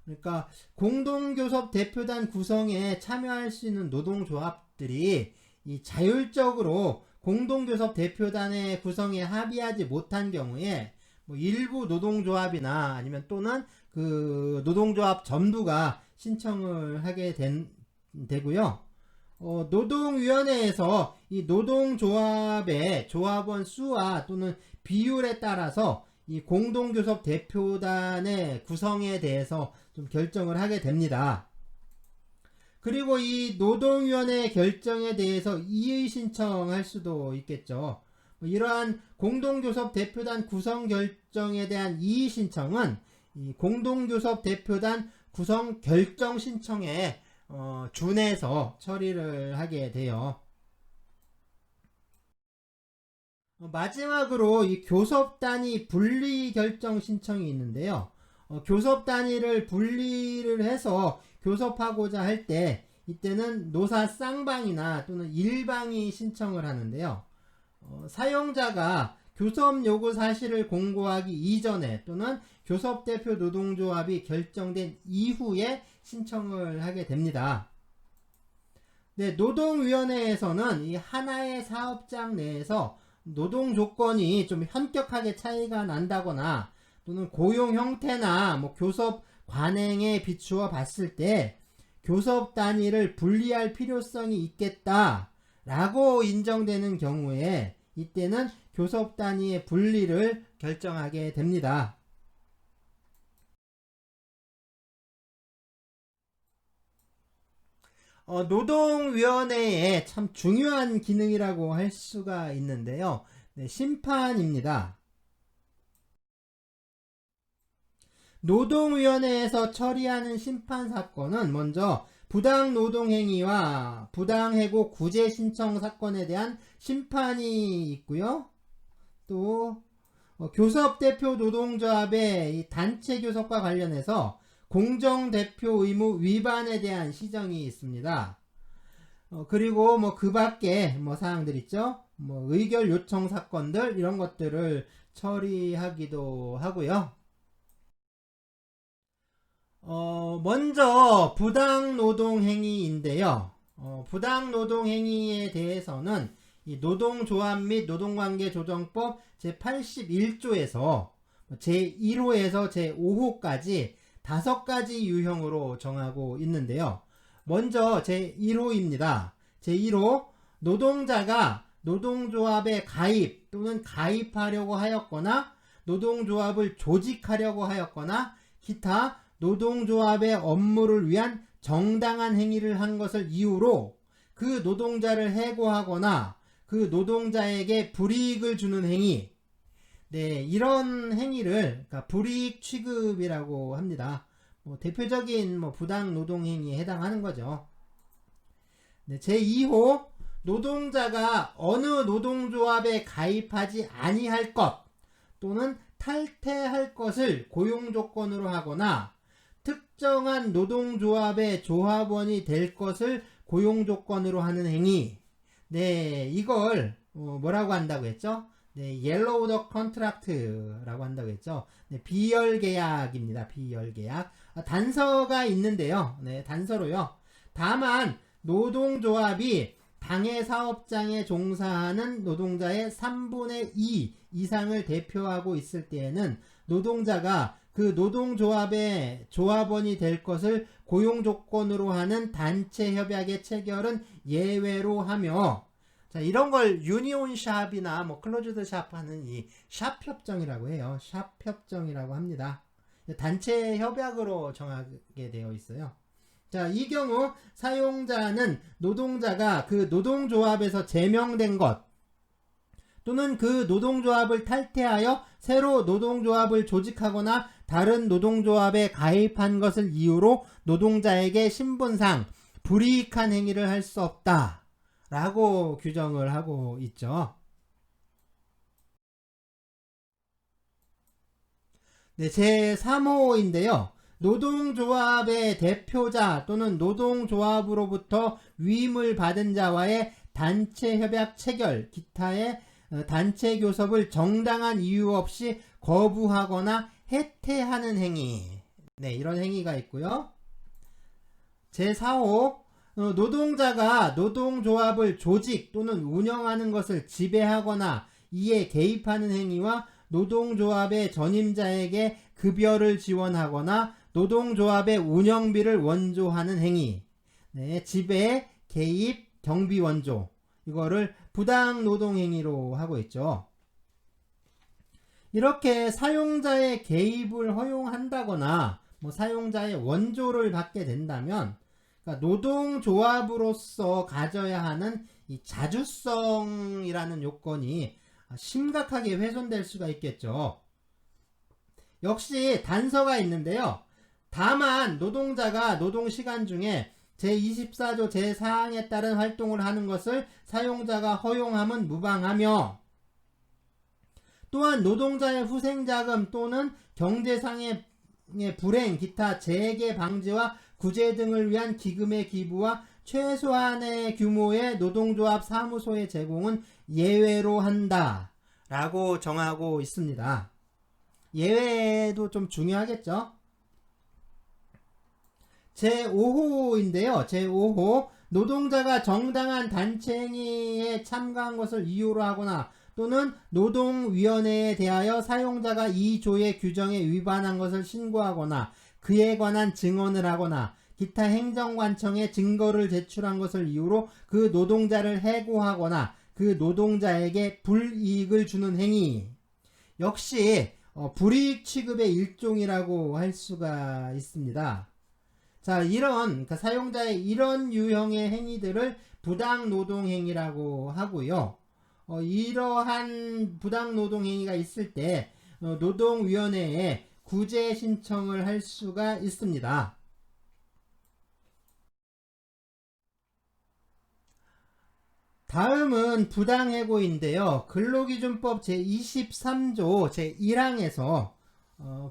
그러니까 공동교섭 대표단 구성에 참여할 수 있는 노동조합들이 이 자율적으로 공동교섭 대표단의 구성에 합의하지 못한 경우에 뭐 일부 노동조합이나 아니면 또는 그 노동조합 전부가 신청을 하게 되고요. 노동위원회에서 이 노동조합의 조합원 수와 또는 비율에 따라서 이 공동교섭 대표단의 구성에 대해서 좀 결정을 하게 됩니다. 그리고 이 노동위원회 결정에 대해서 이의 신청할 수도 있겠죠. 이러한 공동교섭 대표단 구성 결정에 대한 이의 신청은 이 공동교섭 대표단 구성 결정 신청에 준해서 처리를 하게 돼요. 마지막으로 이 교섭단위 분리 결정 신청이 있는데요. 교섭단위를 분리를 해서 교섭하고자 할 때 이때는 노사 쌍방이나 또는 일방이 신청을 하는데요. 사용자가 교섭 요구 사실을 공고하기 이전에 또는 교섭대표 노동조합이 결정된 이후에 신청을 하게 됩니다. 네, 노동위원회에서는 이 하나의 사업장 내에서 노동 조건이 좀 현격하게 차이가 난다거나 또는 고용 형태나 뭐 교섭 관행에 비추어 봤을 때 교섭 단위를 분리할 필요성이 있겠다라고 인정되는 경우에 이때는 교섭 단위의 분리를 결정하게 됩니다. 노동위원회의 참 중요한 기능이라고 할 수가 있는데요. 네, 심판입니다. 노동위원회에서 처리하는 심판사건은 먼저 부당노동행위와 부당해고 구제 신청 사건에 대한 심판이 있고요. 또 교섭대표 노동조합의 이 단체 교섭과 관련해서 공정대표 의무 위반에 대한 시정이 있습니다. 그리고 뭐 그 밖에 뭐 사항들 있죠. 뭐 의결 요청 사건들 이런 것들을 처리하기도 하고요. 먼저 부당노동행위인데요. 부당노동행위에 대해서는 이 노동조합 및 노동관계조정법 제81조에서 제1호에서 제5호까지 5가지 유형으로 정하고 있는데요. 먼저 제1호입니다. 제1호, 노동자가 노동조합에 가입 또는 가입하려고 하였거나 노동조합을 조직하려고 하였거나 기타 노동조합의 업무를 위한 정당한 행위를 한 것을 이유로 그 노동자를 해고하거나 그 노동자에게 불이익을 주는 행위, 네, 이런 행위를 그러니까 불이익 취급이라고 합니다. 대표적인 부당 노동 행위에 해당하는 거죠. 네, 제2호, 노동자가 어느 노동조합에 가입하지 아니할 것 또는 탈퇴할 것을 고용조건으로 하거나 특정한 노동조합의 조합원이 될 것을 고용조건으로 하는 행위. 네, 이걸 뭐라고 한다고 했죠? 네, 옐로우 더 컨트랙트라고 한다고 했죠. 네, 비열계약입니다. 비열계약. 단서가 있는데요. 네, 단서로요. 다만 노동조합이 당해 사업장에 종사하는 노동자의 3분의 2 이상을 대표하고 있을 때에는 노동자가 그 노동조합의 조합원이 될 것을 고용조건으로 하는 단체 협약의 체결은 예외로 하며, 자, 이런 걸 유니온 샵이나 클로즈드 샵 하는 이 샵 협정이라고 해요. 샵 협정이라고 합니다. 단체 협약으로 정하게 되어 있어요. 자, 이 경우 사용자는 노동자가 그 노동조합에서 제명된 것 또는 그 노동조합을 탈퇴하여 새로 노동조합을 조직하거나 다른 노동조합에 가입한 것을 이유로 노동자에게 신분상 불이익한 행위를 할 수 없다 라고 규정을 하고 있죠. 네, 제3호인데요. 노동조합의 대표자 또는 노동조합으로부터 위임을 받은 자와의 단체 협약 체결, 기타의 단체 교섭을 정당한 이유 없이 거부하거나 해태하는 행위. 네, 이런 행위가 있고요. 제4호, 노동자가 노동조합을 조직 또는 운영하는 것을 지배하거나 이에 개입하는 행위와 노동조합의 전임자에게 급여를 지원하거나 노동조합의 운영비를 원조하는 행위. 네, 지배, 개입, 경비 원조. 이거를 부당노동행위로 하고 있죠. 이렇게 사용자의 개입을 허용한다거나 사용자의 원조를 받게 된다면 그러니까 노동조합으로서 가져야 하는 이 자주성이라는 요건이 심각하게 훼손될 수가 있겠죠. 역시 단서가 있는데요. 다만 노동자가 노동시간 중에 제24조 제4항에 따른 활동을 하는 것을 사용자가 허용함은 무방하며 또한 노동자의 후생자금 또는 경제상의 불행, 기타 재해 방지와 구제 등을 위한 기금의 기부와 최소한의 규모의 노동조합 사무소의 제공은 예외로 한다 라고 정하고 있습니다. 예외도 좀 중요하겠죠. 제5호인데요. 제5호, 노동자가 정당한 단체 행위에 참가한 것을 이유로 하거나 또는 노동위원회에 대하여 사용자가 이 조의 규정에 위반한 것을 신고하거나 그에 관한 증언을 하거나 기타 행정관청에 증거를 제출한 것을 이유로 그 노동자를 해고하거나 그 노동자에게 불이익을 주는 행위. 역시 불이익 취급의 일종이라고 할 수가 있습니다. 자, 그러니까 사용자의 이런 유형의 행위들을 부당노동행위라고 하고요. 이러한 부당노동행위가 있을 때 노동위원회에 구제 신청을 할 수가 있습니다. 다음은 부당해고인데요. 근로기준법 제23조 제1항에서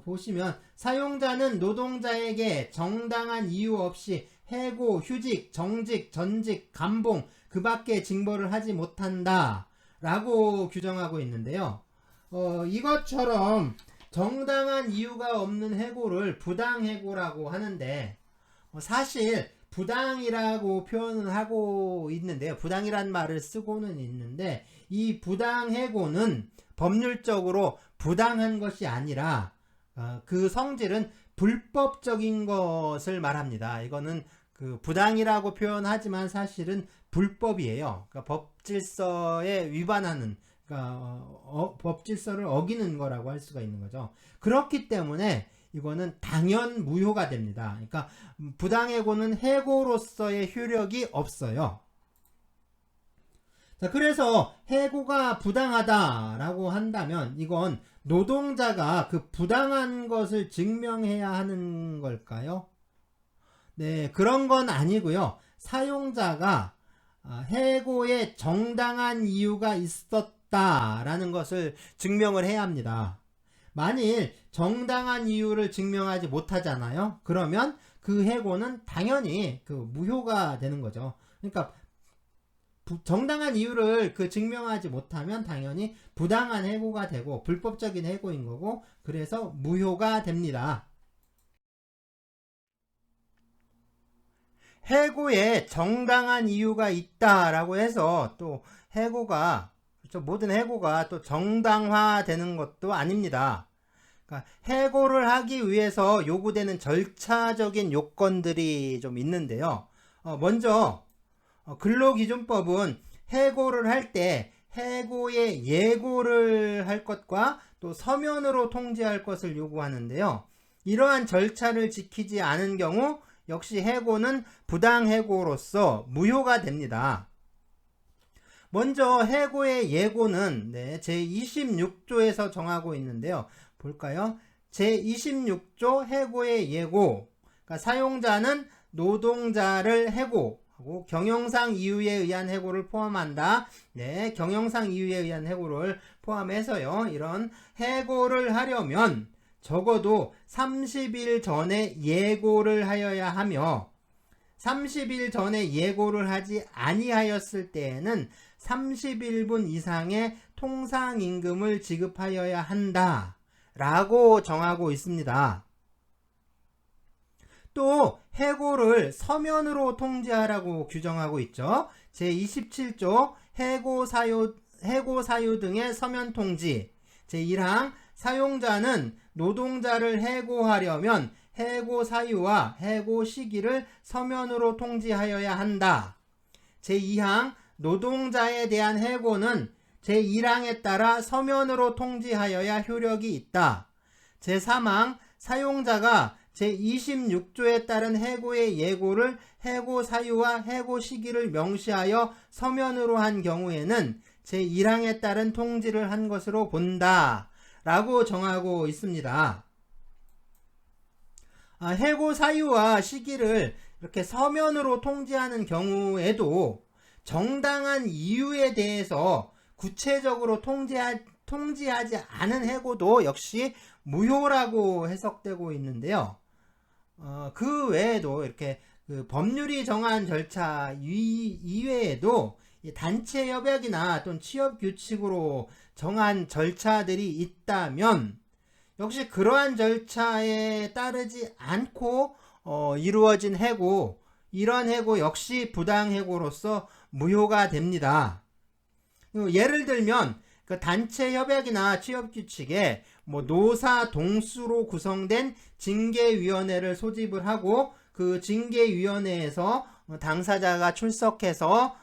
보시면 사용자는 노동자에게 정당한 이유 없이 해고, 휴직, 정직, 전직, 감봉 그 밖에 징벌을 하지 못한다 라고 규정하고 있는데요. 이것처럼 정당한 이유가 없는 해고를 부당해고라고 하는데 사실 부당이라고 표현을 하고 있는데요. 부당이란 말을 쓰고는 있는데 이 부당해고는 법률적으로 부당한 것이 아니라 그 성질은 불법적인 것을 말합니다. 이거는 그 부당이라고 표현하지만 사실은 불법이에요. 그러니까 법질서에 위반하는, 그러니까 법질서를 어기는 거라고 할 수가 있는 거죠. 그렇기 때문에 이거는 당연 무효가 됩니다. 그러니까 부당해고는 해고로서의 효력이 없어요. 자, 그래서 해고가 부당하다라고 한다면 이건 노동자가 그 부당한 것을 증명해야 하는 걸까요? 네, 그런 건 아니고요. 사용자가 해고에 정당한 이유가 있었다라는 것을 증명을 해야 합니다. 만일 정당한 이유를 증명하지 못하잖아요. 그러면 그 해고는 당연히 그 무효가 되는 거죠. 그러니까 정당한 이유를 증명하지 못하면 당연히 부당한 해고가 되고 불법적인 해고인 거고 그래서 무효가 됩니다. 해고에 정당한 이유가 있다라고 해서 또 모든 해고가 또 정당화되는 것도 아닙니다. 그러니까 해고를 하기 위해서 요구되는 절차적인 요건들이 좀 있는데요. 먼저 근로기준법은 해고를 할 때 해고의 예고를 할 것과 또 서면으로 통지할 것을 요구하는데요. 이러한 절차를 지키지 않은 경우 역시 해고는 부당해고로서 무효가 됩니다. 먼저 해고의 예고는 제26조에서 정하고 있는데요. 볼까요? 제26조 해고의 예고. 그러니까 사용자는 노동자를 해고하고 경영상 이유에 의한 해고를 포함한다. 경영상 이유에 의한 해고를 포함해서요. 이런 해고를 하려면 적어도 30일 전에 예고를 하여야 하며 30일 전에 예고를 하지 아니하였을 때에는 31분 이상의 통상임금을 지급하여야 한다 라고 정하고 있습니다. 또 해고를 서면으로 통지하라고 규정하고 있죠. 제27조 해고사유 등의 서면 통지. 제1항 사용자는 노동자를 해고하려면 해고 사유와 해고 시기를 서면으로 통지하여야 한다. 제2항 노동자에 대한 해고는 제1항에 따라 서면으로 통지하여야 효력이 있다. 제3항 사용자가 제26조에 따른 해고의 예고를 해고 사유와 해고 시기를 명시하여 서면으로 한 경우에는 제1항에 따른 통지를 한 것으로 본다 라고 정하고 있습니다. 해고 사유와 시기를 이렇게 서면으로 통지하는 경우에도 정당한 이유에 대해서 구체적으로 통지하지 않은 해고도 역시 무효라고 해석되고 있는데요. 그 외에도 이렇게 법률이 정한 절차 이외에도 단체 협약이나 또는 취업 규칙으로 정한 절차들이 있다면 역시 그러한 절차에 따르지 않고 이루어진 해고, 이런 해고 역시 부당해고로서 무효가 됩니다. 예를 들면 그 단체 협약이나 취업 규칙에 노사 동수로 구성된 징계위원회를 소집을 하고 그 징계위원회에서 당사자가 출석해서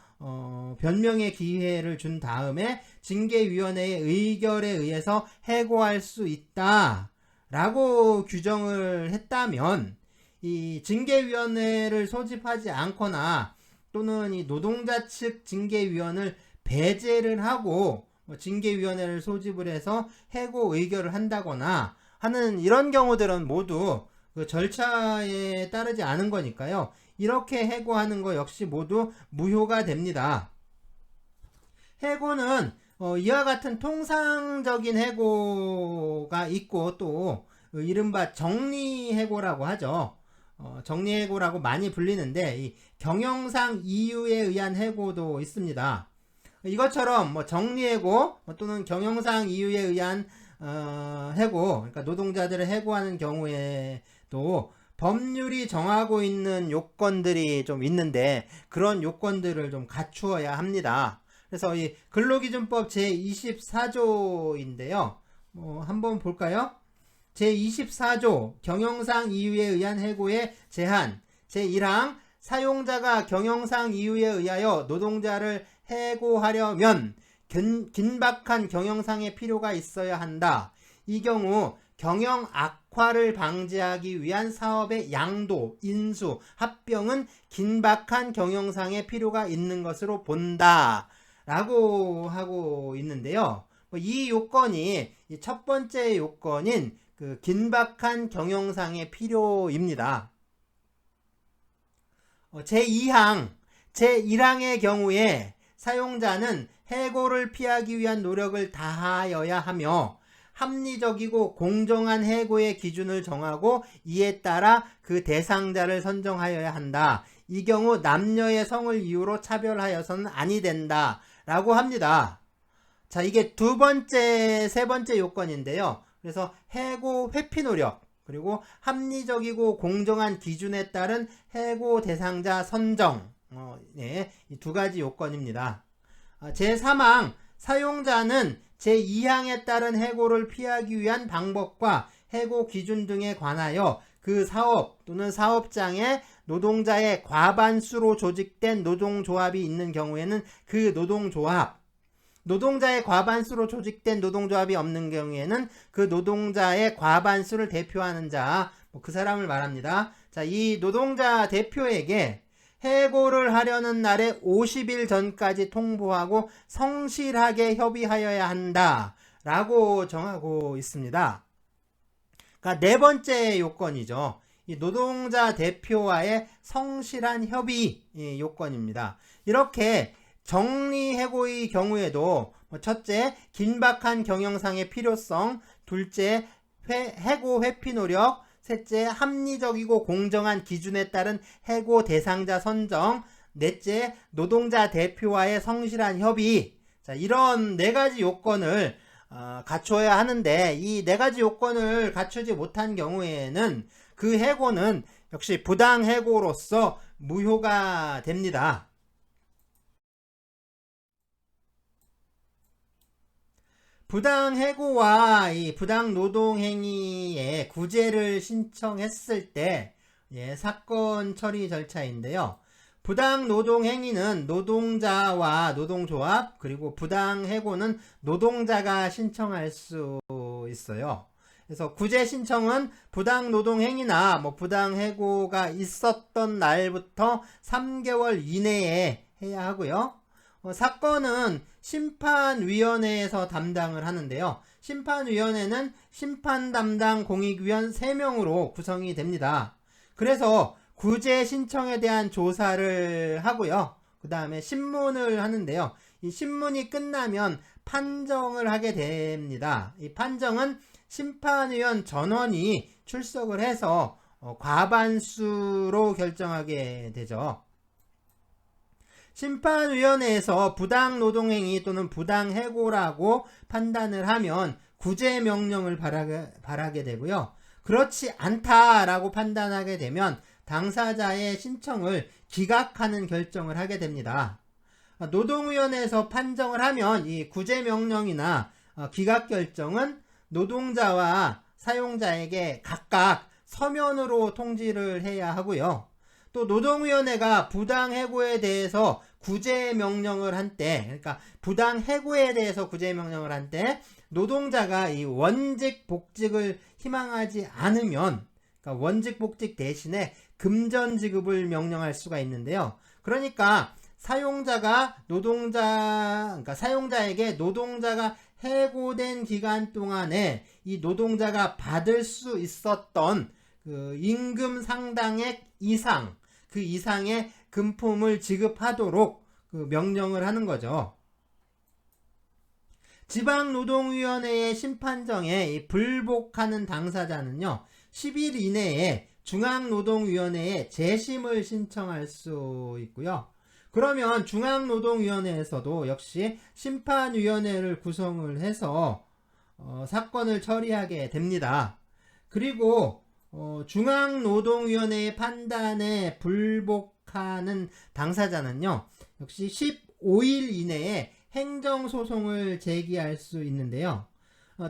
변명의 기회를 준 다음에 징계위원회의 의결에 의해서 해고할 수 있다 라고 규정을 했다면 이 징계위원회를 소집하지 않거나 또는 이 노동자 측 징계위원을 배제를 하고 징계위원회를 소집을 해서 해고 의결을 한다거나 하는 이런 경우들은 모두 그 절차에 따르지 않은 거니까요. 이렇게 해고하는 거 역시 모두 무효가 됩니다. 해고는 이와 같은 통상적인 해고가 있고 또 이른바 정리해고라고 하죠. 정리해고라고 많이 불리는데 이 경영상 이유에 의한 해고도 있습니다. 이것처럼 정리해고 또는 경영상 이유에 의한 해고, 그러니까 노동자들을 해고하는 경우에도 법률이 정하고 있는 요건들이 좀 있는데 그런 요건들을 좀 갖추어야 합니다. 그래서 이 근로기준법 제24조인데요. 한번 볼까요? 제24조 경영상 이유에 의한 해고의 제한. 제1항 사용자가 경영상 이유에 의하여 노동자를 해고하려면 긴박한 경영상의 필요가 있어야 한다. 이 경우 경영 악화를 방지하기 위한 사업의 양도, 인수, 합병은 긴박한 경영상의 필요가 있는 것으로 본다 라고 하고 있는데요. 이 요건이 첫 번째 요건인 그 긴박한 경영상의 필요입니다. 제2항, 제1항의 경우에 사용자는 해고를 피하기 위한 노력을 다하여야 하며 합리적이고 공정한 해고의 기준을 정하고 이에 따라 그 대상자를 선정하여야 한다. 이 경우 남녀의 성을 이유로 차별하여서는 아니 된다 라고 합니다. 자, 이게 두 번째, 세 번째 요건인데요. 그래서 해고 회피 노력 그리고 합리적이고 공정한 기준에 따른 해고 대상자 선정, 이 두 가지 요건입니다. 제3항 사용자는 제2항에 따른 해고를 피하기 위한 방법과 해고 기준 등에 관하여 그 사업 또는 사업장에 노동자의 과반수로 조직된 노동조합이 있는 경우에는 그 노동자의 과반수로 조직된 노동조합이 없는 경우에는 그 노동자의 과반수를 대표하는 자, 그 사람을 말합니다. 자, 이 노동자 대표에게 해고를 하려는 날에 50일 전까지 통보하고 성실하게 협의하여야 한다 라고 정하고 있습니다. 그러니까 네 번째 요건이죠. 이 노동자 대표와의 성실한 협의 요건입니다. 이렇게 정리해고의 경우에도 첫째, 긴박한 경영상의 필요성, 둘째, 해고 회피 노력, 셋째, 합리적이고 공정한 기준에 따른 해고 대상자 선정, 넷째, 노동자 대표와의 성실한 협의. 자, 이런 네 가지 요건을 갖춰야 하는데, 이 네 가지 요건을 갖추지 못한 경우에는 그 해고는 역시 부당해고로서 무효가 됩니다. 부당해고와 이 부당노동행위에 구제를 신청했을 때 사건 처리 절차인데요. 부당노동행위는 노동자와 노동조합, 그리고 부당해고는 노동자가 신청할 수 있어요. 그래서 구제 신청은 부당노동행위나 부당해고가 있었던 날부터 3개월 이내에 해야 하고요. 사건은 심판위원회에서 담당을 하는데요. 심판위원회는 심판담당 공익위원 3명으로 구성이 됩니다. 그래서 구제 신청에 대한 조사를 하고요. 그 다음에 신문을 하는데요. 이 신문이 끝나면 판정을 하게 됩니다. 이 판정은 심판위원 전원이 출석을 해서 과반수로 결정하게 되죠. 심판위원회에서 부당노동행위 또는 부당해고라고 판단을 하면 구제 명령을 바라게 되고요. 그렇지 않다라고 판단하게 되면 당사자의 신청을 기각하는 결정을 하게 됩니다. 노동위원회에서 판정을 하면 이 구제 명령이나 기각 결정은 노동자와 사용자에게 각각 서면으로 통지를 해야 하고요. 또 노동위원회가 부당해고에 대해서 구제명령을 한 때, 그러니까 부당해고에 대해서 구제명령을 한 때 노동자가 이 원직 복직을 희망하지 않으면, 그러니까 원직 복직 대신에 금전 지급을 명령할 수가 있는데요. 그러니까 사용자에게 노동자가 해고된 기간 동안에 이 노동자가 받을 수 있었던 그 임금 상당액 이상, 그 이상의 금품을 지급하도록 그 명령을 하는 거죠. 지방노동위원회의 심판정에 불복하는 당사자는요, 10일 이내에 중앙노동위원회에 재심을 신청할 수 있고요. 그러면 중앙노동위원회에서도 역시 심판위원회를 구성을 해서 사건을 처리하게 됩니다. 그리고 중앙노동위원회의 판단에 불복하는 당사자는요, 역시 15일 이내에 행정소송을 제기할 수 있는데요.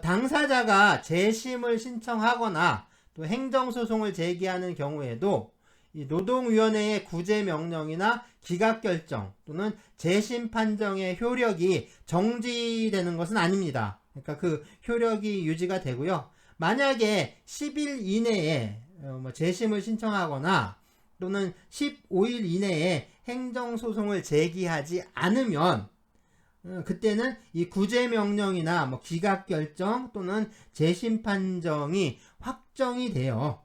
당사자가 재심을 신청하거나 또 행정소송을 제기하는 경우에도 이 노동위원회의 구제명령이나 기각결정 또는 재심 판정의 효력이 정지되는 것은 아닙니다. 그러니까 그 효력이 유지가 되고요. 만약에 10일 이내에 재심을 신청하거나 또는 15일 이내에 행정소송을 제기하지 않으면 그때는 이 구제명령이나 기각결정 또는 재심 판정이 확정이 돼요.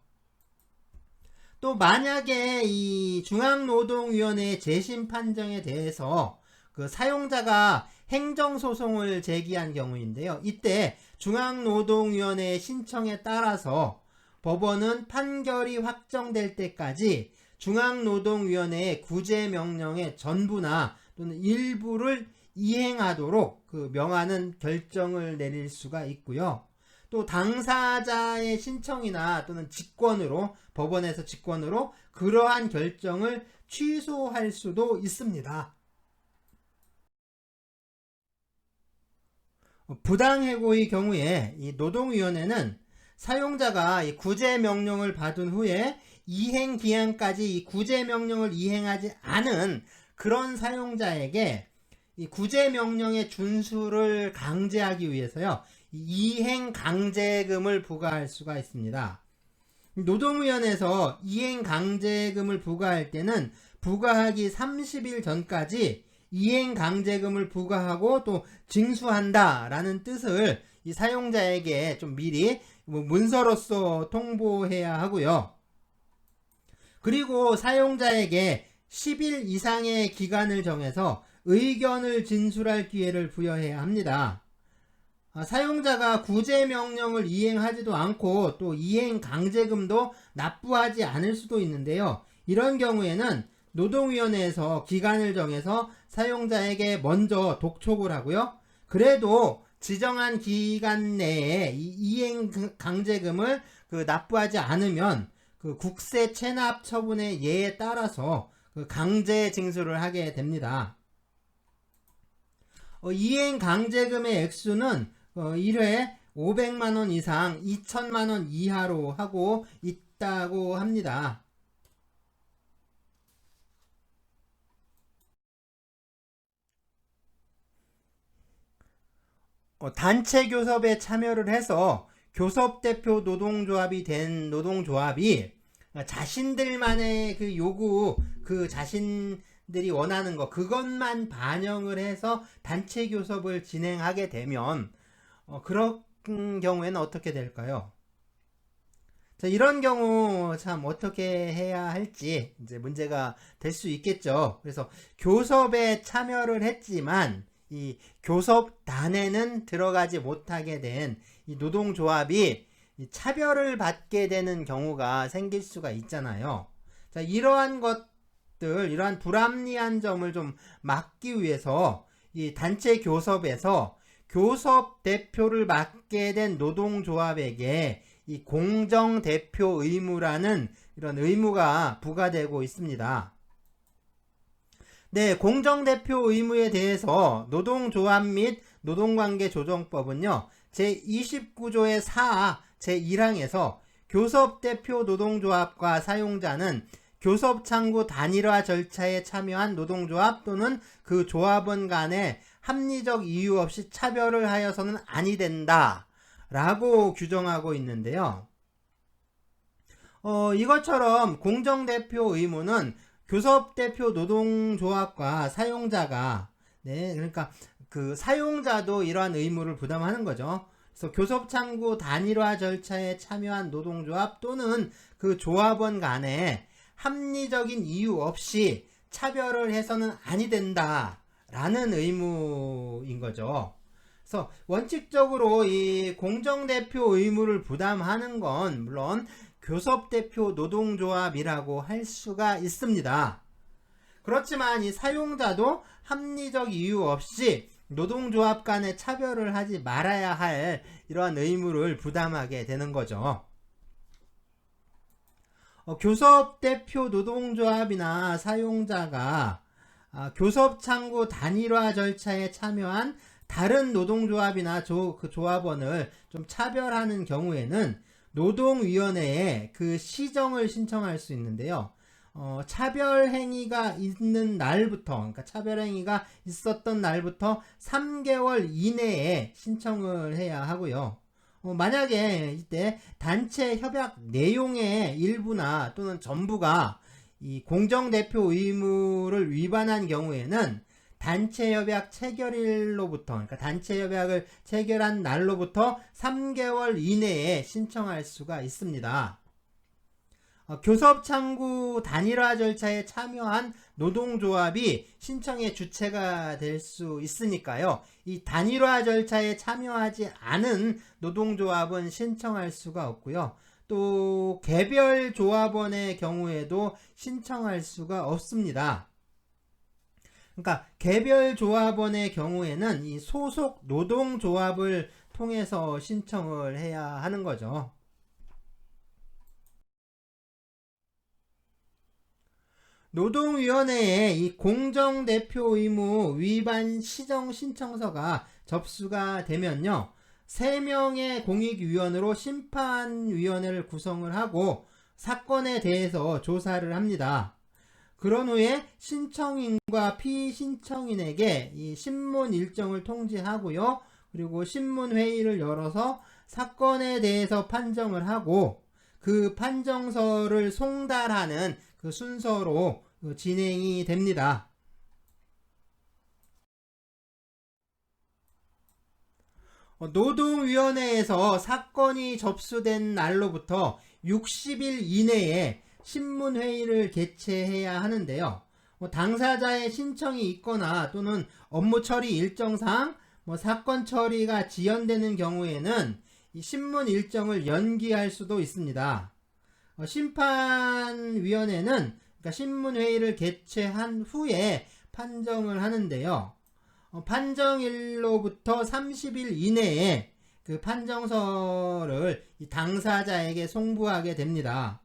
또 만약에 이 중앙노동위원회의 재심 판정에 대해서 그 사용자가 행정소송을 제기한 경우인데요. 이때 중앙노동위원회의 신청에 따라서 법원은 판결이 확정될 때까지 중앙노동위원회의 구제명령의 전부나 또는 일부를 이행하도록 그 명하는 결정을 내릴 수가 있고요. 또 당사자의 신청이나 또는 직권으로, 법원에서 직권으로 그러한 결정을 취소할 수도 있습니다. 부당해고의 경우에 이 노동위원회는 사용자가 이 구제명령을 받은 후에 이행기한까지 이 구제명령을 이행하지 않은 그런 사용자에게 이 구제명령의 준수를 강제하기 위해서요, 이행강제금을 부과할 수가 있습니다. 노동위원회에서 이행강제금을 부과할 때는 부과하기 30일 전까지 이행강제금을 부과하고 또 징수한다 라는 뜻을 이 사용자에게 좀 미리 문서로서 통보해야 하고요. 그리고 사용자에게 10일 이상의 기간을 정해서 의견을 진술할 기회를 부여해야 합니다. 사용자가 구제명령을 이행하지도 않고 또 이행강제금도 납부하지 않을 수도 있는데요. 이런 경우에는 노동위원회에서 기간을 정해서 사용자에게 먼저 독촉을 하고요. 그래도 지정한 기간 내에 이행강제금을 납부하지 않으면 국세 체납 처분의 예에 따라서 강제 징수를 하게 됩니다. 이행강제금의 액수는 1회 500만원 이상 2천만원 이하로 하고 있다고 합니다. 단체 교섭에 참여를 해서 교섭대표 노동조합이 된 노동조합이 자신들만의 그 요구, 그 자신들이 원하는 거, 그것만 반영을 해서 단체 교섭을 진행하게 되면 그런 경우에는 어떻게 될까요? 자, 이런 경우 참 어떻게 해야 할지 이제 문제가 될 수 있겠죠. 그래서 교섭에 참여를 했지만 이 교섭단에는 들어가지 못하게 된 이 노동조합이 차별을 받게 되는 경우가 생길 수가 있잖아요. 자, 이러한 것들, 이러한 불합리한 점을 좀 막기 위해서 이 단체 교섭에서 교섭 대표를 맡게 된 노동조합에게 이 공정대표 의무라는 이런 의무가 부과되고 있습니다. 네, 공정대표 의무에 대해서 노동조합 및 노동관계조정법은요, 제29조의 4 제1항에서 교섭대표 노동조합과 사용자는 교섭창구 단일화 절차에 참여한 노동조합 또는 그 조합원 간에 합리적 이유 없이 차별을 하여서는 아니 된다 라고 규정하고 있는데요. 이것처럼 공정대표 의무는 교섭대표 노동조합과 사용자가, 네, 그러니까 그 사용자도 이러한 의무를 부담하는 거죠. 그래서 교섭창구 단일화 절차에 참여한 노동조합 또는 그 조합원 간에 합리적인 이유 없이 차별을 해서는 아니 된다 라는 의무인 거죠. 그래서 원칙적으로 이 공정대표 의무를 부담하는 건 물론 교섭대표 노동조합이라고 할 수가 있습니다. 그렇지만 이 사용자도 합리적 이유 없이 노동조합 간의 차별을 하지 말아야 할 이러한 의무를 부담하게 되는 거죠. 교섭대표 노동조합이나 사용자가 교섭창구 단일화 절차에 참여한 다른 노동조합이나 그 조합원을 좀 차별하는 경우에는 노동위원회에 그 시정을 신청할 수 있는데요. 차별행위가 있는 날부터, 그러니까 차별행위가 있었던 날부터 3개월 이내에 신청을 해야 하고요. 만약에 이때 단체 협약 내용의 일부나 또는 전부가 이 공정대표 의무를 위반한 경우에는 단체 협약 체결일로부터, 그러니까 단체 협약을 체결한 날로부터 3개월 이내에 신청할 수가 있습니다. 교섭창구 단일화 절차에 참여한 노동조합이 신청의 주체가 될 수 있으니까요. 이 단일화 절차에 참여하지 않은 노동조합은 신청할 수가 없고요. 또 개별 조합원의 경우에도 신청할 수가 없습니다. 그러니까 개별 조합원의 경우에는 이 소속 노동조합을 통해서 신청을 해야 하는 거죠. 노동위원회에 이 공정대표 의무 위반 시정 신청서가 접수가 되면요, 3명의 공익위원으로 심판위원회를 구성을 하고 사건에 대해서 조사를 합니다. 그런 후에 신청인과 피신청인에게 이 신문 일정을 통지하고요, 그리고 신문회의를 열어서 사건에 대해서 판정을 하고, 그 판정서를 송달하는 그 순서로 진행이 됩니다. 노동위원회에서 사건이 접수된 날로부터 60일 이내에 신문회의를 개최해야 하는데요. 당사자의 신청이 있거나 또는 업무 처리 일정상 사건 처리가 지연되는 경우에는 이 신문 일정을 연기할 수도 있습니다. 심판위원회는 그러니까 신문회의를 개최한 후에 판정을 하는데요. 판정일로부터 30일 이내에 그 판정서를 당사자에게 송부하게 됩니다.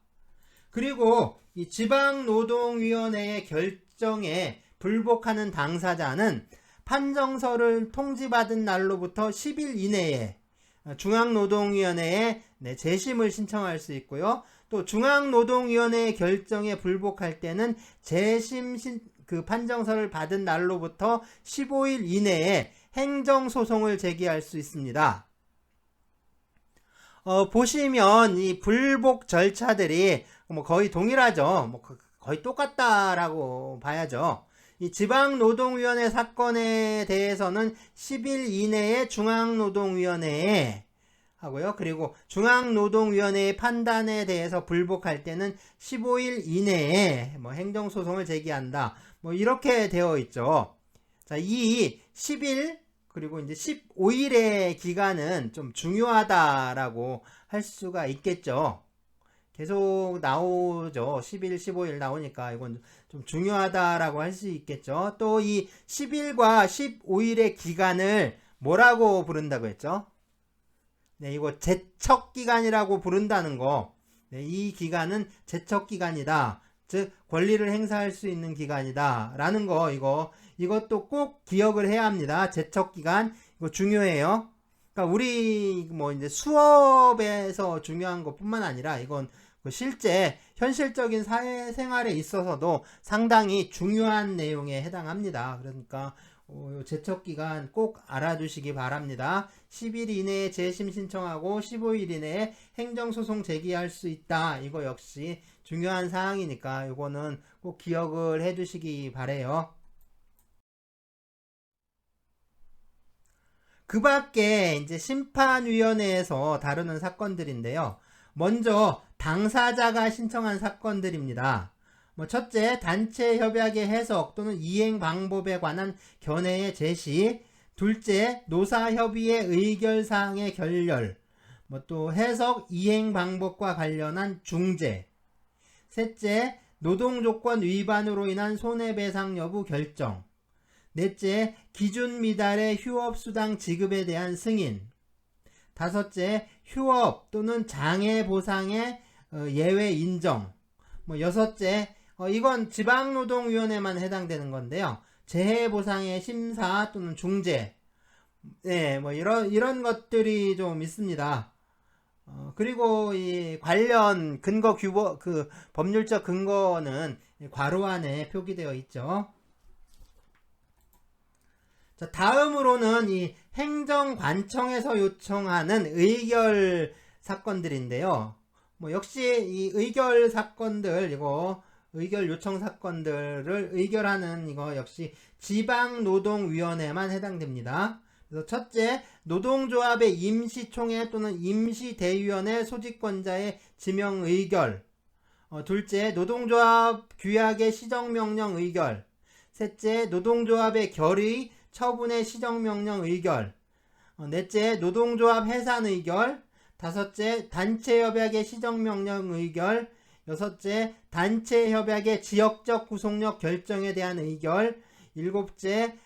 그리고 이 지방노동위원회의 결정에 불복하는 당사자는 판정서를 통지받은 날로부터 10일 이내에 중앙노동위원회에 재심을 신청할 수 있고요. 또 중앙노동위원회의 결정에 불복할 때는 재심 그 판정서를 받은 날로부터 15일 이내에 행정소송을 제기할 수 있습니다. 보시면 이 불복 절차들이 거의 동일하죠. 거의 똑같다라고 봐야죠. 이 지방노동위원회 사건에 대해서는 10일 이내에 중앙노동위원회에 하고요. 그리고 중앙노동위원회의 판단에 대해서 불복할 때는 15일 이내에 행정소송을 제기한다. 이렇게 되어 있죠. 자, 이 10일 그리고 이제 15일의 기간은 좀 중요하다라고 할 수가 있겠죠. 계속 나오죠. 10일, 15일 나오니까 이건 좀 중요하다라고 할 수 있겠죠. 또 이 10일과 15일의 기간을 뭐라고 부른다고 했죠? 네, 이거 제척기간이라고 부른다는 거. 네, 이 기간은 제척기간이다. 즉, 권리를 행사할 수 있는 기간이다. 라는 거, 이것도 꼭 기억을 해야 합니다. 제척기간. 이거 중요해요. 그러니까 우리 이제 수업에서 중요한 것 뿐만 아니라 이건 실제 현실적인 사회생활에 있어서도 상당히 중요한 내용에 해당합니다. 그러니까 제척기간 꼭 알아두시기 바랍니다. 10일 이내에 재심 신청하고 15일 이내에 행정소송 제기할 수 있다. 이거 역시 중요한 사항이니까 이거는 꼭 기억을 해두시기 바래요. 그 밖에 이제 심판위원회에서 다루는 사건들인데요. 먼저 당사자가 신청한 사건들입니다. 첫째, 단체 협약의 해석 또는 이행 방법에 관한 견해의 제시. 둘째, 노사협의회 의결사항의 결렬. 또 해석 이행 방법과 관련한 중재. 셋째, 노동조건 위반으로 인한 손해배상 여부 결정. 넷째, 기준 미달의 휴업수당 지급에 대한 승인. 다섯째, 휴업 또는 장애 보상의 예외 인정. 여섯째, 이건 지방노동위원회만 해당되는 건데요. 재해보상의 심사 또는 중재. 네, 이런 것들이 좀 있습니다. 그리고 이 관련 근거 법률적 근거는 괄호 안에 표기되어 있죠. 자, 다음으로는 이 행정관청에서 요청하는 의결 사건들인데요. 역시 이 의결 사건들, 의결 요청 사건들을 의결하는 이거 역시 지방노동위원회만 해당됩니다. 그래서 첫째, 노동조합의 임시총회 또는 임시대위원회 소집권자의 지명 의결. 둘째, 노동조합 규약의 시정명령 의결. 셋째, 노동조합의 결의, 처분의 시정명령 의결. 넷째, 노동조합 해산 의결. 다섯째, 단체협약의 시정명령 의결. 여섯째, 단체협약의 지역적 구속력 결정에 대한 의결. 일곱째,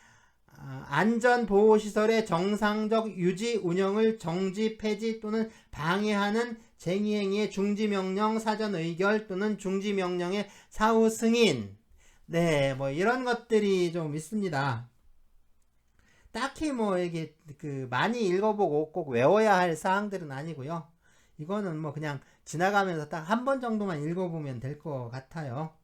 안전보호시설의 정상적 유지 운영을 정지, 폐지 또는 방해하는 쟁의행위의 중지명령 사전 의결 또는 중지명령의 사후 승인. 네, 이런 것들이 좀 있습니다. 딱히 이게 많이 읽어보고 꼭 외워야 할 사항들은 아니고요. 이거는 그냥 지나가면서 딱 한 번 정도만 읽어보면 될 것 같아요.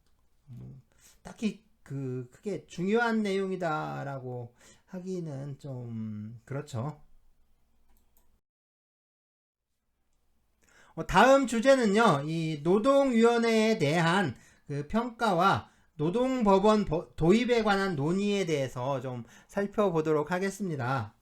딱히 그게 중요한 내용이다라고 하기는 좀 그렇죠. 다음 주제는요, 이 노동위원회에 대한 그 평가와 노동법원 도입에 관한 논의에 대해서 좀 살펴보도록 하겠습니다.